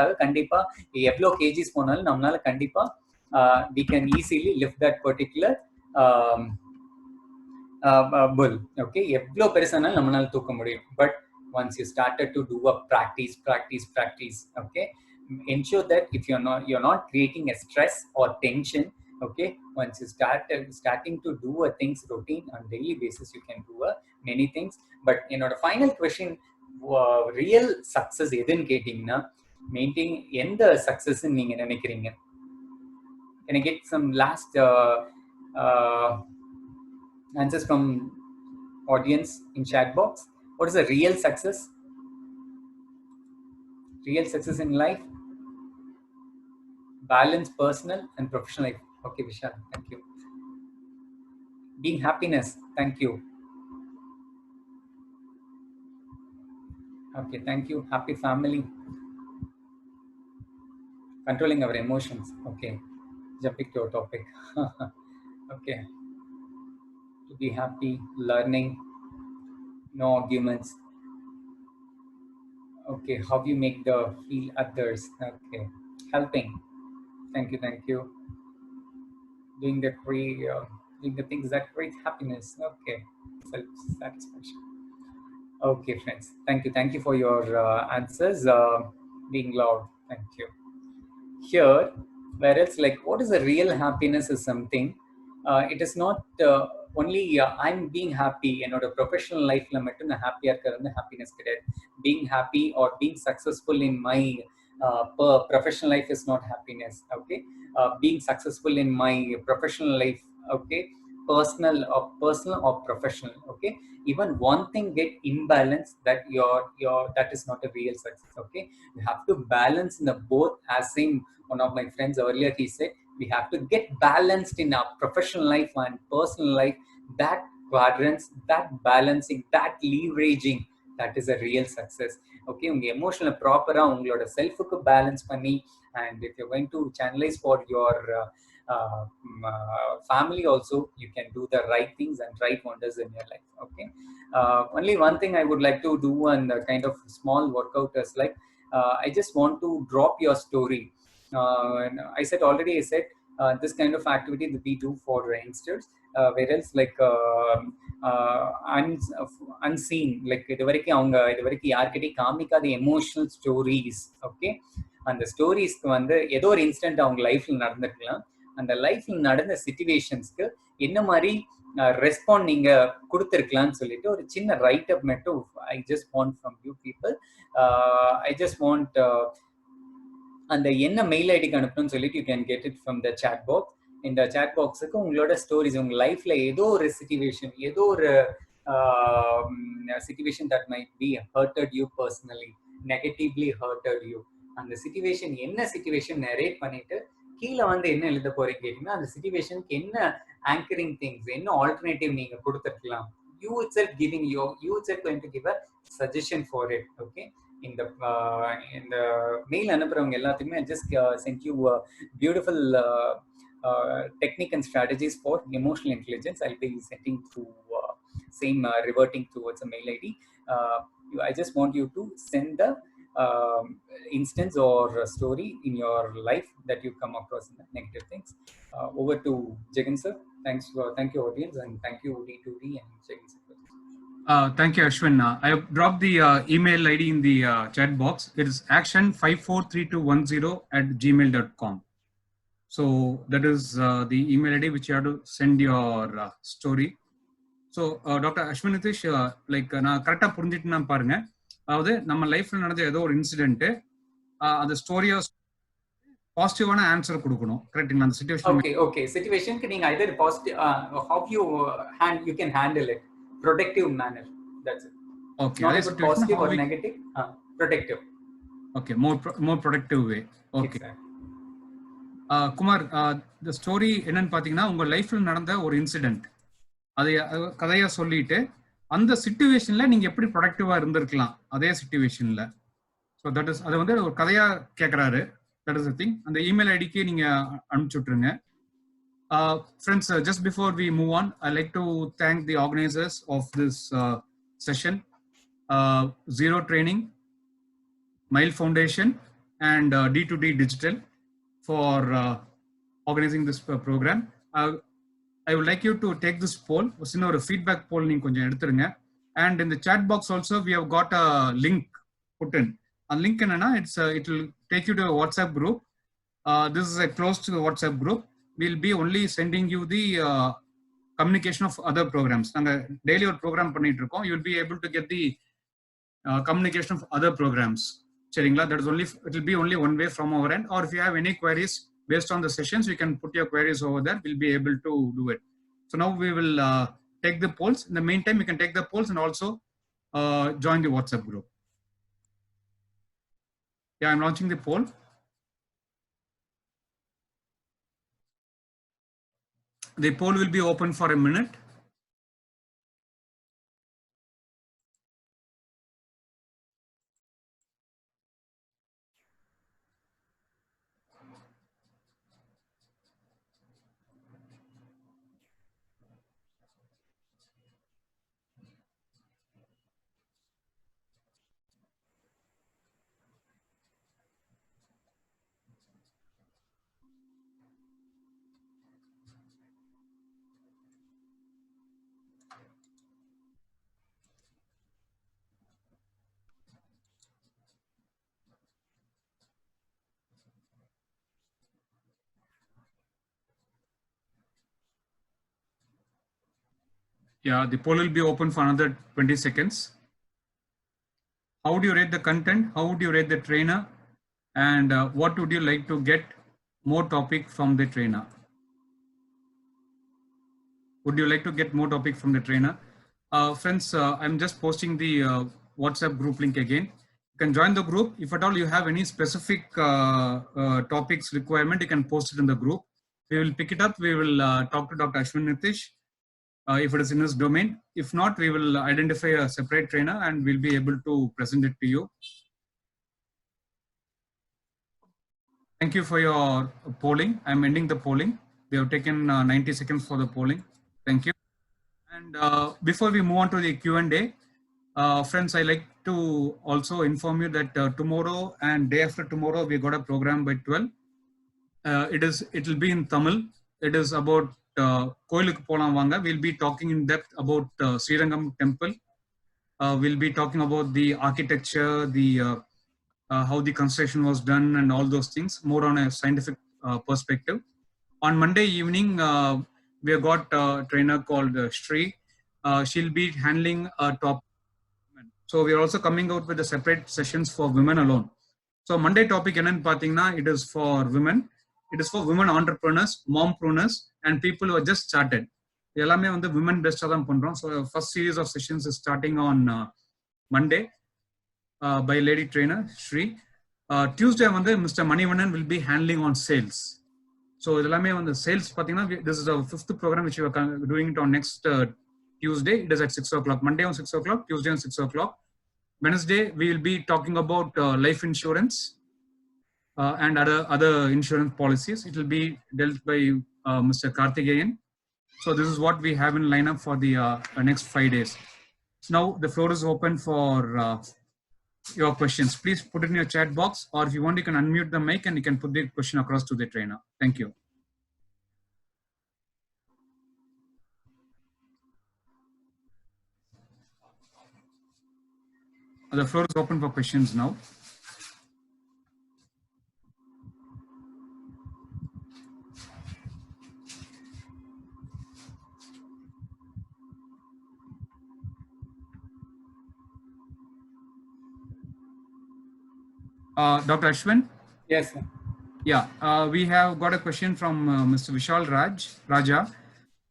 ஆக கண்டிப்பா எவ்வளோ கேஜிஸ் போனாலும் நம்மளால கண்டிப்பா we can easily lift that particular bull. Okay, எவ்வளோ பெருசானாலும் நம்மளால தூக்க முடியும். But once you started to do a practice, okay, ensure that if you're not creating a stress or tension. Okay, once you starting to do a things routine on daily basis, you can do many things. But the final question, real success எதுன்னு கேட்டீங்கன்னா maintain எந்த success நீங்க நினைக்கிறீங்க? Can I get some last answers from audience in chat box? What is a real success? Real success in life? Balance personal and professional life. Okay, Vishal, thank you. Being happiness, thank you. Okay, thank you. Happy family. Controlling our emotions. Okay, jumping to a topic. Okay, to be happy, learning, no arguments. Okay, how you make the feel others. Okay, helping. Thank you. Doing the things that create happiness. Okay, self-satisfaction. Okay, friends, thank you for your answers. Being loud, thank you. Here, where it's like, what is the real happiness is something. It is not only I'm being happy. Professional life la mattum na happy irukradhu happiness kedai. Being happy or being successful in my professional life is not happiness. Okay, being successful in my professional life, okay, personal or professional, okay, even one thing get imbalanced, that that is not a real success. Okay, you have to balance in the both. As in one of my friends earlier, he said we have to get balanced in our professional life and personal life. That quadrants, that balancing, that leveraging, that is a real success. Okay, unga emotional proper ungaloda self ku balance panni, and if you're going to channelize for your family also, you can do the right things and right wonders in your life. Okay, only one thing I would like to do, and kind of small workout is like, I just want to drop your story. And I said this kind of activity that we do for youngsters, whereas like unseen, like இதுவரைக்கும் யார்கிட்டயும் காமிக்காத emotional stories. Okay, அந்த ஸ்டோரிஸ்க்கு வந்து ஏதோ ஒரு incident அவங்க லைஃப்ல நடந்திருக்கலாம். அந்த லைஃப்ல நடந்த சிச்சுவேஷன்ஸ்க்கு என்ன மாதிரி ரெஸ்பாண்ட் நீங்க கொடுத்துருக்கலாம்னு சொல்லிட்டு ஒரு சின்ன ரைட் அப் மட்டும் I just want from you people. I just want அந்த என்ன மெயில் ஐடிக்கு அனுப்பணும்னு சொல்லிட்டு you can get it from the chat box. இந்த சாட் பாக்ஸுக்கு உங்களோட ஸ்டோரிஸ், உங்க லைஃப்ல ஏதோ ஒரு சிச்சுவேஷன், ஏதோ ஒரு situation that might be hurted you personally, negatively hurted you, அந்த சிச்சுவேஷன் என்ன சிச்சுவேஷன் நரேட் பண்ணிட்டு கீழே வந்து என்ன எழுத போறீங்க கேட்டீங்கன்னா, அந்த சிச்சுவேஷனுக்கு என்ன ஆங்கரிங் திங்ஸ், என்ன ஆல்டர்னேட்டிவ் நீங்க கொடுத்துருக்கலாம். You itself going to give a suggestion for it. Okay, in the mail அனுப்புறவங்க எல்லாத்துக்குமே I just sent you a beautiful technique and strategies for emotional intelligence. I'll be sending through reverting towards a mail ID. I just want you to send the instance or a story in your life that you come across in the negative things. Over to Jagan sir. Thank you, audience, and thank you, D2D and checking. Thank you, Ashwin. I have dropped the email ID in the chat box. It is action543210@gmail.com. So that is the email ID which you have to send your story. So Dr. Ashwin Nitish, like நான் கரெக்டாக புரிஞ்சுட்டு நான் பாருங்க, அதாவது நம்ம லைஃப்ல நடந்த ஏதோ ஒரு இன்சிடென்ட், அந்த ஸ்டோரியா பாசிட்டிவான ஆன்சர் கொடுக்கணும், கரெக்ட்டுங்களா? அந்த சிச்சுவேஷன் சிச்சுவேஷனுக்கு நீங்க either positive how you can handle it, protective manner, that's it. Okay, not about positive or negative, protective. Okay, more protective way. Okay, exactly. Kumar, the story என்னன்னு பாத்தீங்கன்னா, உங்க லைஃப்ல நடந்த ஒரு இன்சிடென்ட், அதை கதையா சொல்லிட்டு அந்த சிச்சுவேஷன்ல நீங்க எப்படி ப்ரொடக்டிவா இருந்திருக்கலாம் அதே சிச்சுவேஷன்ல. ஸோ தட் இஸ், அதை வந்து ஒரு கதையா கேட்கறாரு. That is the thing. அந்த இமெயில் ஐடிக்கு நீங்க அனுப்பிச்சு விட்டுருங்க. Friends, just before we move on, I'd like to thank the organizers of this session, Zero Training, Mile Foundation, and D2D Digital for organizing this program. I would like you to take this poll. ஒரு feedback poll நீங்க கொஞ்சம் எடுத்துருங்க. And in the chat box also we have got a link put in. And link என்னன்னா, it will take you to a WhatsApp group. This is a close to the WhatsApp group. We'll be only sending you the communication of other programs. நாங்க daily ஒரு program பண்ணிட்டு இருக்கோம். You will be able to get the communication of other programs. சரிங்களா? That is only, it will be only one way from our end. Or if you have any queries based on the sessions, you can put your queries over there. We'll be able to do it. So now we will take the polls. In the meantime, you can take the polls and also join the WhatsApp group. Yeah, I'm launching the poll. The poll will be open for a minute. Yeah, the poll will be open for another 20 seconds. How would you rate the content? How would you rate the trainer? And what would you like to get more topic from the trainer? Would you like to get more topic from the trainer? Friends, I'm just posting the WhatsApp group link again. You can join the group. If at all you have any specific topics requirement, you can post it in the group. We will pick it up. We will talk to Dr. Ashwin Nitish if it is in his domain. If not, we will identify a separate trainer and we'll be able to present it to you. Thank you for your polling. I'm ending the polling. They have taken 90 seconds for the polling. Thank you. And before we move on to the Q&A, friends, I like to also inform you that tomorrow and day after tomorrow, we got a program by 12. It will be in Tamil. It is about Koilukku Polam Vanga. We'll be talking in depth about Srirangam Temple. We'll be talking about the architecture, the how the construction was done and all those things, more on a scientific perspective. On Monday evening, we have got a trainer called Shri. She'll be handling a topic. So we are also coming out with the separate sessions for women alone. So Monday topic என்னன்னு பாத்தீங்கன்னா, it is for women. It is for women entrepreneurs, mompreneurs, and people who are just started. எல்லாமே வந்து women based தான் பண்றோம். So first series of sessions is starting on Monday by lady trainer Shri. Tuesday வந்து Mr. Manivanan will be handling on sales. So எல்லாமே வந்து sales பாத்தீங்கன்னா, this is our 5th program which we are doing it on next Tuesday. It is at 6 o'clock. Monday on 6 o'clock, Tuesday on 6 o'clock. Wednesday we will be talking about life insurance and other insurance policies. It will be dealt by Mr. Karthikeyan. So this is what we have in lineup for the next 5 days. So now the floor is open for your questions. Please put it in your chat box, or if you want, you can unmute the mic and you can put the question across to the trainer. Thank you. The floor is open for questions now. Dr. Ashwin? Yes, sir. Yeah, we have got a question from Mr. Vishal Raja.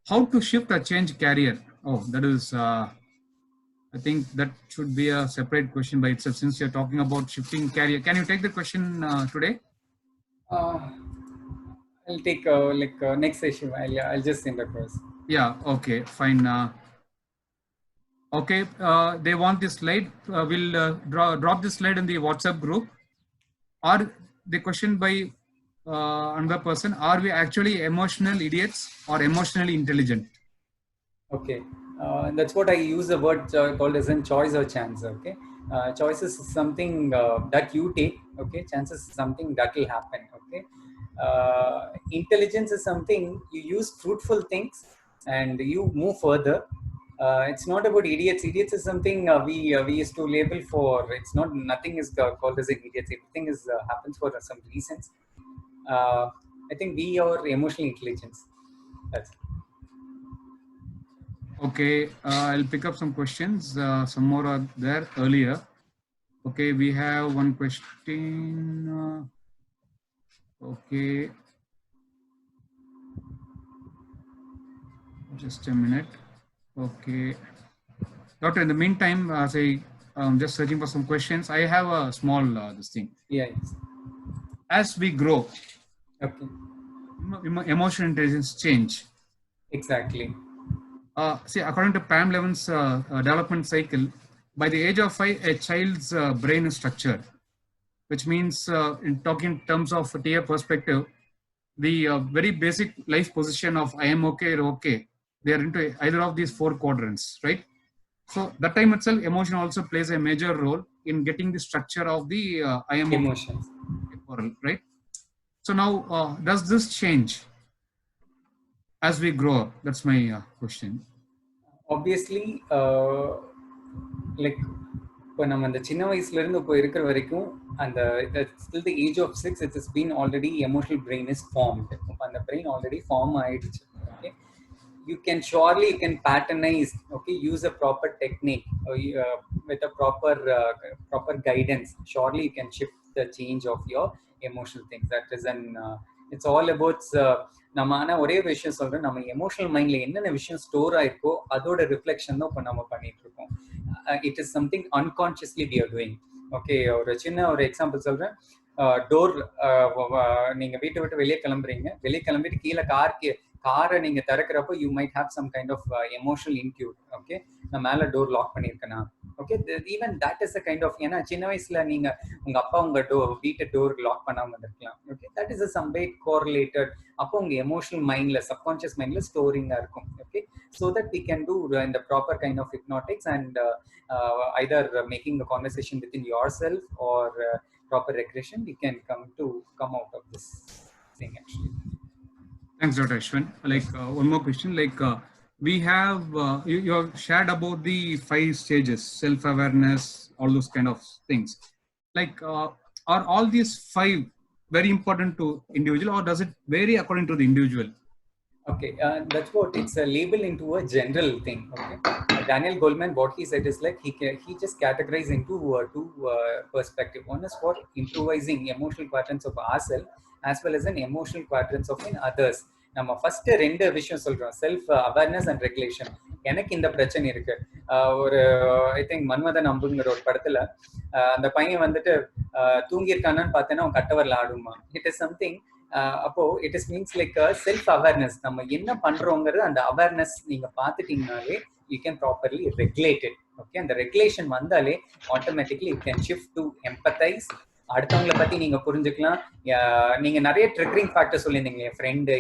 How to shift or change career? Oh, that is, I think that should be a separate question by itself since you're talking about shifting career. Can you take the question today? I'll take next session. I'll just send across. Yeah, okay, fine. Okay, they want this slide. We'll drop this slide in the WhatsApp group. Or the question by another person, are we actually emotional idiots or emotionally intelligent? Okay, that's what I use the word called as in choice or chance. Okay, choice is something that you take. Okay, chance is something that will happen. Okay, intelligence is something you use fruitful things and you move further. It's not about idiots. Idiots is something we used to label for. It's not, nothing is called as idiots. Everything is happens for some reasons. I think we are emotional intelligence. That's it. Okay, I'll pick up some questions. Some more are there earlier. Okay, we have one question. Okay. Just a minute. Okay. Doctor, in the meantime, I'm just searching for some questions. I have a small this thing. Yeah. Yes. As we grow, Okay. Emotional intelligence change. Exactly. See, according to Pam Levin's development cycle, by the age of 5, a child's brain is structured, which means, in talking in terms of a TA perspective, the very basic life position of I am okay or okay, they are into either of these 4 quadrants, right? So that time itself, emotion also plays a major role in getting the structure of the I am Emotions. okay, right? So now, does this change as we grow up? That's my question. Obviously, like இப்போ நம்ம அந்த சின்ன வயசுல இருந்து இப்போ இருக்கிற வரைக்கும் அந்த still the age of 6 it has been already emotional brain is formed. அந்த brain already form ஆயிடுச்சு. Okay, you can surely you can patternize. Okay, use a proper technique or with a proper guidance. Surely you can shift the change of your emotional things. That is an it's all about நம்ம ஆனா ஒரே விஷயம் சொல்றேன், நம்ம emotional மைண்ட்ல என்னென்ன விஷயம் store ஆயிருக்கோ அதோட ரிஃப்ளெக்ஷன் தான் இப்போ நம்ம பண்ணிட்டு இருக்கோம். It is something unconsciously we are doing. Okay, ஒரு சின்ன ஒரு எக்ஸாம்பிள் சொல்றேன். டோர், நீங்க வீட்டை விட்டு வெளியே கிளம்பிட்டு கீழே காரை நீங்க திறக்கிறப்போ you might have some kind of emotional inquiet. Okay, நான் மேல டோர் லாக் பண்ணிருக்கேனா? Okay, even that is a kind of, ஏன்னா சின்ன வயசுல நீங்க உங்க அப்பா உங்க வீட்டை டோர் லாக் பண்ணாம இருக்கலாம். Okay, that is some way correlated. அப்போ உங்க எமோஷனல் மைண்ட்ல, சப்கான்சியஸ் மைண்ட்ல ஸ்டோரிங்கா இருக்கும். Okay, so that we can do in the proper kind of hypnotics and either making a conversation within yourself or proper regression, we can come out of this thing actually. Thanks, Dr. Ashwin. Like one more question, like we have, you have shared about the 5 stages, self-awareness, all those kind of things. Like, are all these 5 very important to individual, or does it vary according to the individual? Okay, that's what it's a label into a general thing. Okay, Daniel Goleman, what he said is like he just categorized into 2 perspective. One is for improvising emotional quadrants of ourselves as well as an emotional quadrants of in others. நம்ம first 2 விஷயம் சொல்றோம், self awareness and regulation. எனக்கு இந்த பிரச்சனை இருக்கு. ஒரு I think Manmadhan அம்புங்கிற ஒரு படத்துல அந்த பையன் வந்துட்டு தூங்கியிருக்கானு பார்த்தேன்னா அவன் கட்டவரில் ஆடுமா. It is something. அப்போ it is means like self awareness. நம்ம என்ன பண்றோங்கிறது அந்த அவேர்னஸ் நீங்க பார்த்துட்டீங்கனாலே you can properly regulate it. Okay, அந்த ரெகுலேஷன் வந்தாலே automatically you can shift to empathise. அடுத்தவங்களை பத்தி நீங்க புரிஞ்சுக்கலாம், நீங்க நிறைய ட்ரிகரிங் ஃபேக்டர் சொல்லியிருந்தீங்க, என் ஃப்ரெண்டு,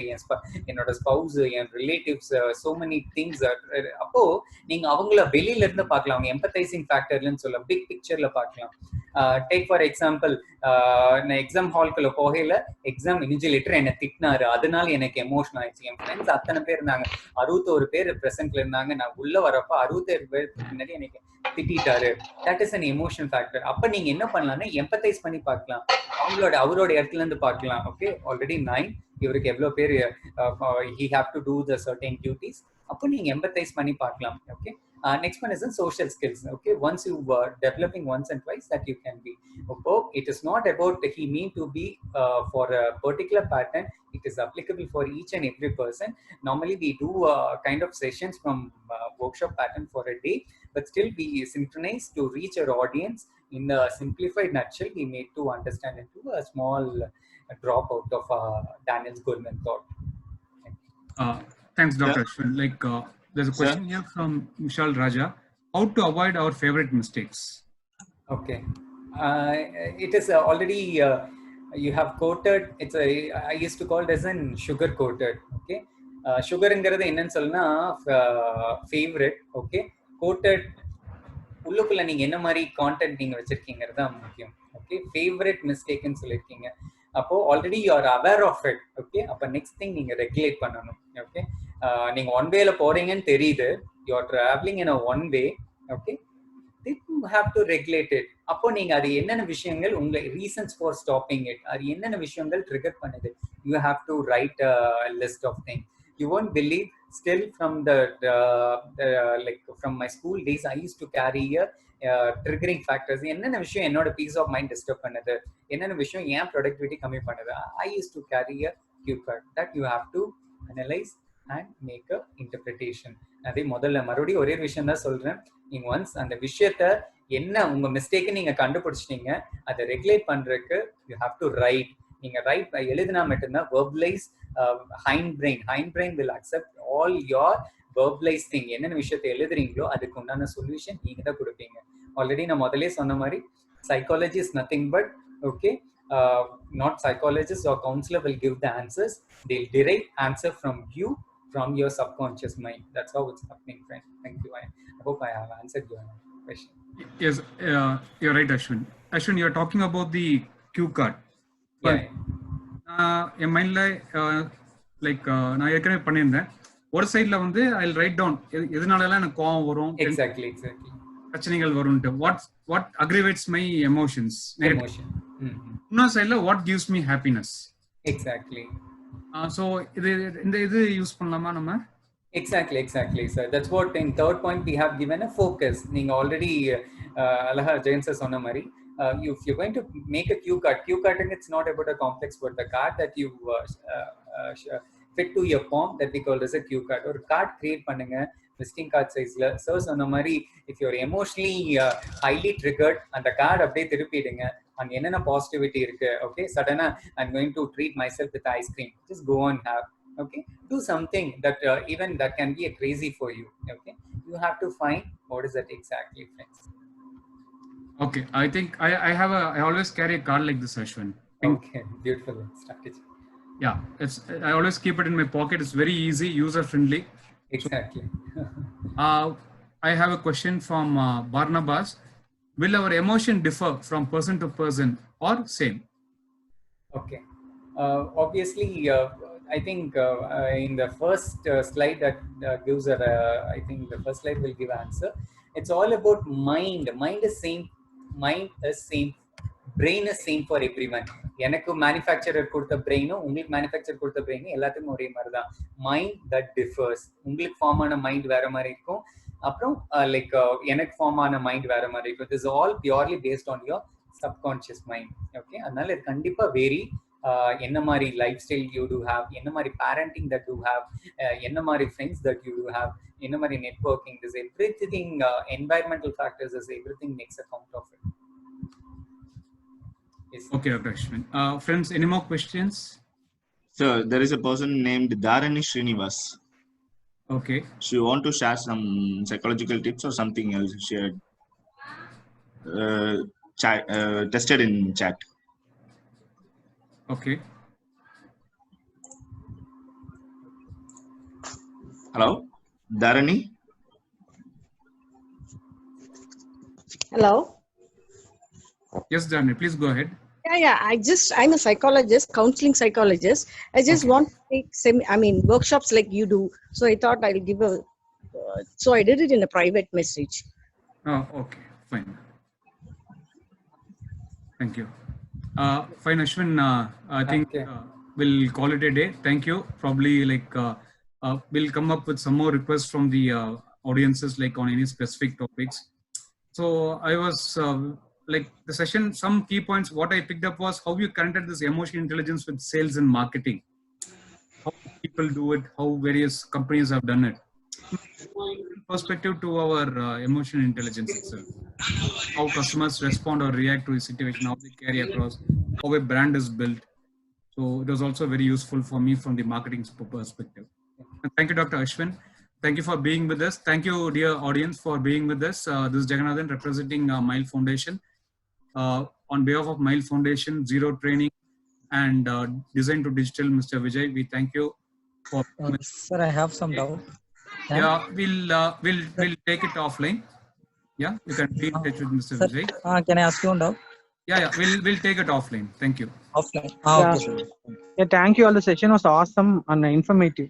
என்னோட ஸ்பௌஸ், என் ரிலேட்டிவ்ஸ், சோ மெனி திங்ஸ். அப்போ நீங்க அவங்கள வெளியில இருந்து பார்க்கலாம், அவங்க எம்பத்தைசிங் ஃபேக்டர்லன்னு சொல்ல பிக் பிக்சர்ல பார்க்கலாம். டேக் ஃபார் எக்ஸாம்பிள், நான் எக்ஸாம் ஹால்குள்ள போகையில எக்ஸாம் இன்விஜிலேட்டர் என்னை திட்டினாரு, அதனால எனக்கு எமோஷன் ஆயிடுச்சு. என் ஃப்ரெண்ட்ஸ் அத்தனை பேர் இருந்தாங்க, 61 பேர் பிரசன்ட்ல இருந்தாங்க. நான் உள்ள வரப்ப 67 பேருக்கு முன்னாடி எனக்கு திட்டாரு. That is an emotion factor. அப்ப நீங்க என்ன பண்ணலாம்னா எம்பத்தைஸ் பண்ணி பார்க்கலாம், அவரோட இடத்துல இருந்து பார்க்கலாம். ஓகே, ஆல்ரெடி 9, இவருக்கு எவ்வளவு பேர் he have to do the certain duties. அப்போ நீங்க எம்பத்தைஸ் பண்ணி பார்க்கலாம். Okay, next one is in social skills. Okay, once you developing once and twice, that you can be. Okay, it is not about he mean to be for a particular pattern. It is applicable for each and every person. Normally we do kind of sessions from workshop pattern for a day, but still we synchronize to reach our audience in a simplified nutshell. We made to understand into a small drop out of Daniel Goleman thought. Thanks, Dr. Ashwin. Like, there's a question here from Vishal Raja. How to avoid our favorite mistakes? Okay. It is already, you have quoted, I used to call it as an sugar coated. Okay. Sugar ingiradhu enna solna favorite. Okay. Coated, உள்ளுக்குள்ள நீங்க என்ன மாதிரி content நீங்க வச்சிருக்கீங்கிறது தான் முக்கியம். Okay, favourite மிஸ்டேக்னு சொல்லியிருக்கீங்க. அப்போ already you are aware of it. Okay, அப்போ நெக்ஸ்ட் திங் நீங்க ரெகுலேட் பண்ணணும். ஓகே, நீங்க ஒன் வேல போறீங்கன்னு தெரியுது, you are travelling in a one way. Okay, you have to regulate it. அப்போ நீங்க அது என்னென்ன விஷயங்கள் உங்க ரீசன்ஸ் ஃபார் ஸ்டாப்பிங் இட், அது என்னென்ன விஷயங்கள் ட்ரிகர் பண்ணுது, you have to write a list of things. You won't believe, still from the like from my school days I used to carry a triggering factors. என்னென்ன விஷயம் என்னோட piece of mind disturb பண்ணுது, என்னென்ன விஷயம் ஏன் productivity கம்மி பண்ணுது, I used to carry a cue card that you have to analyze and make a interpretation. அதே முதல்ல மறுபடியும் ஒரே விஷயம் தான் சொல்றேன், நீங்க ஒன்ஸ் அந்த விஷயத்த என்ன உங்க மிஸ்டேக் நீங்க கண்டுபிடிச்சிட்டீங்க, அதை ரெகுலேட் பண்றதுக்கு யூ ஹாவ் டு ரைட். நீங்க ரைட் எழுதினா மட்டும்தான் verbalise. Hind brain will accept all your verbalise thing. என்னென்ன விஷயத்தை எழுதுறீங்களோ அதுக்கு உண்டான சொல்யூஷன் நீங்க தான் கொடுப்பீங்க. ஆல்ரெடி நான் முதலே சொன்ன மாதிரி psychology is nothing but okay, not psychologist or counselor will give the answers. They'll derive answer from you, from your subconscious mind. That's how it's happening, friend. Thank you. I hope I have answered your question. Yes, you're right, Ashwin. Ashwin, you're talking about the cue card. என் மைண்ட்ல like நான் ஏற்கனவே பண்ணியிருந்தேன், ஒரு சைட்ல வந்து ஐ write down எதனாலலாம் எனக்கு கோவம் வரும், எக்ஸாக்ட்லி பிரச்சனைகள் வரும்ட்டு, வாட் அக்ரிவேட்ஸ் மை எமோஷன்ஸ், இன்னொரு சைட்ல what gives me happiness. Exactly. So இது யூஸ் பண்ணலாமா நம்ம? Exactly, sir. That's what in third point we have given a focus. நீங்க already அழகா ஜெயன் சார் சொன்ன மாதிரி, if you're going to make a cue card, it's not about a complex word. The card that you fit to your palm, that we call as a cue card. ஒரு card create பண்ணுங்க visiting card sizeல. sir சொன்ன மாதிரி if you're emotionally highly triggered, அந்த card அப்படியே திருப்பிடுங்க, அங்க என்னென்ன positivity இருக்கு. Okay, சடனா I'm going to treat myself with ice cream, just go and have. Okay, do something that even that can be a crazy for you. Okay, you have to find what is that exactly, friends. Okay, I think I always carry a card like this, Ashwin. Okay, beautiful strategy. Yeah, I always keep it in my pocket. It's very easy, user friendly. Exactly. I have a question from Barnabas. Will our emotion differ from person to person or same? Okay, obviously I think in the first slide that gives I think the first slide will give answer. It's all about mind. Mind is same, brain is same for everyone. எனக்கு manufacturer கொடுத்த பிரெயினும் உங்களுக்கு manufacture கொடுத்த பிரெயினும் எல்லாத்துக்கும் ஒரே மாதிரி தான். Mind that differs. உங்களுக்கு form ஆன மைண்ட் வேற மாதிரி இருக்கும், அப்புறம் லைக் எனக்கு ஃபார்ம் ஆன மைண்ட் வேற மாதிரி இருக்கும். It is all purely based on your subconscious mind. Okay, அதனால இது கண்டிப்பா வேரி. என்ன மாதிரி lifestyle you do have, என்ன மாதிரி பேரண்டிங் தட் யூ ஹேவ், என்ன மாதிரி friends that you do have, என்ன மாதிரி networking, this everything, environmental factors, is everything makes a count of it. Yes. Okay, Dr. Ashwin. Friends, any more questions? Sir, there is a person named Dharani Srinivas. Okay. She want to share some psychological tips or something else she had tested in chat. Okay. Hello, Dharani. Hello. Yes, Dharani, please go ahead. Yeah. I'm a psychologist, counseling psychologist. I just Okay. want to take workshops like you do. So I thought I'll give so I did it in a private message. Oh, okay, fine. Thank you. Fine, Ashwin. I think Okay. we'll call it a day. Thank you. Probably we'll come up with some more requests from the audiences, like on any specific topics. So I was the session. Some key points. What I picked up was how you connected this emotional intelligence with sales and marketing. How people do it. How various companies have done it. Perspective to our emotional intelligence itself. How customers respond or react to a situation, how they carry across, how a brand is built. So it was also very useful for me from the marketing perspective. And thank you, Dr. Ashwin. Thank you for being with us. Thank you, dear audience, for being with us. This is Jagannathan representing Mile Foundation. On behalf of Mile Foundation, Zero Training, and Design to Digital, Mr. Vijay, we thank you for. Sir, I have some doubt. Yeah, we'll take it offline. Yeah, you can be in touch with Mr. Sir, Vijay. can I ask you one doubt? Yeah, we'll take it offline. Thank you. Offline. Yeah. Okay, sir. Yeah, thank you all. The session was awesome and informative.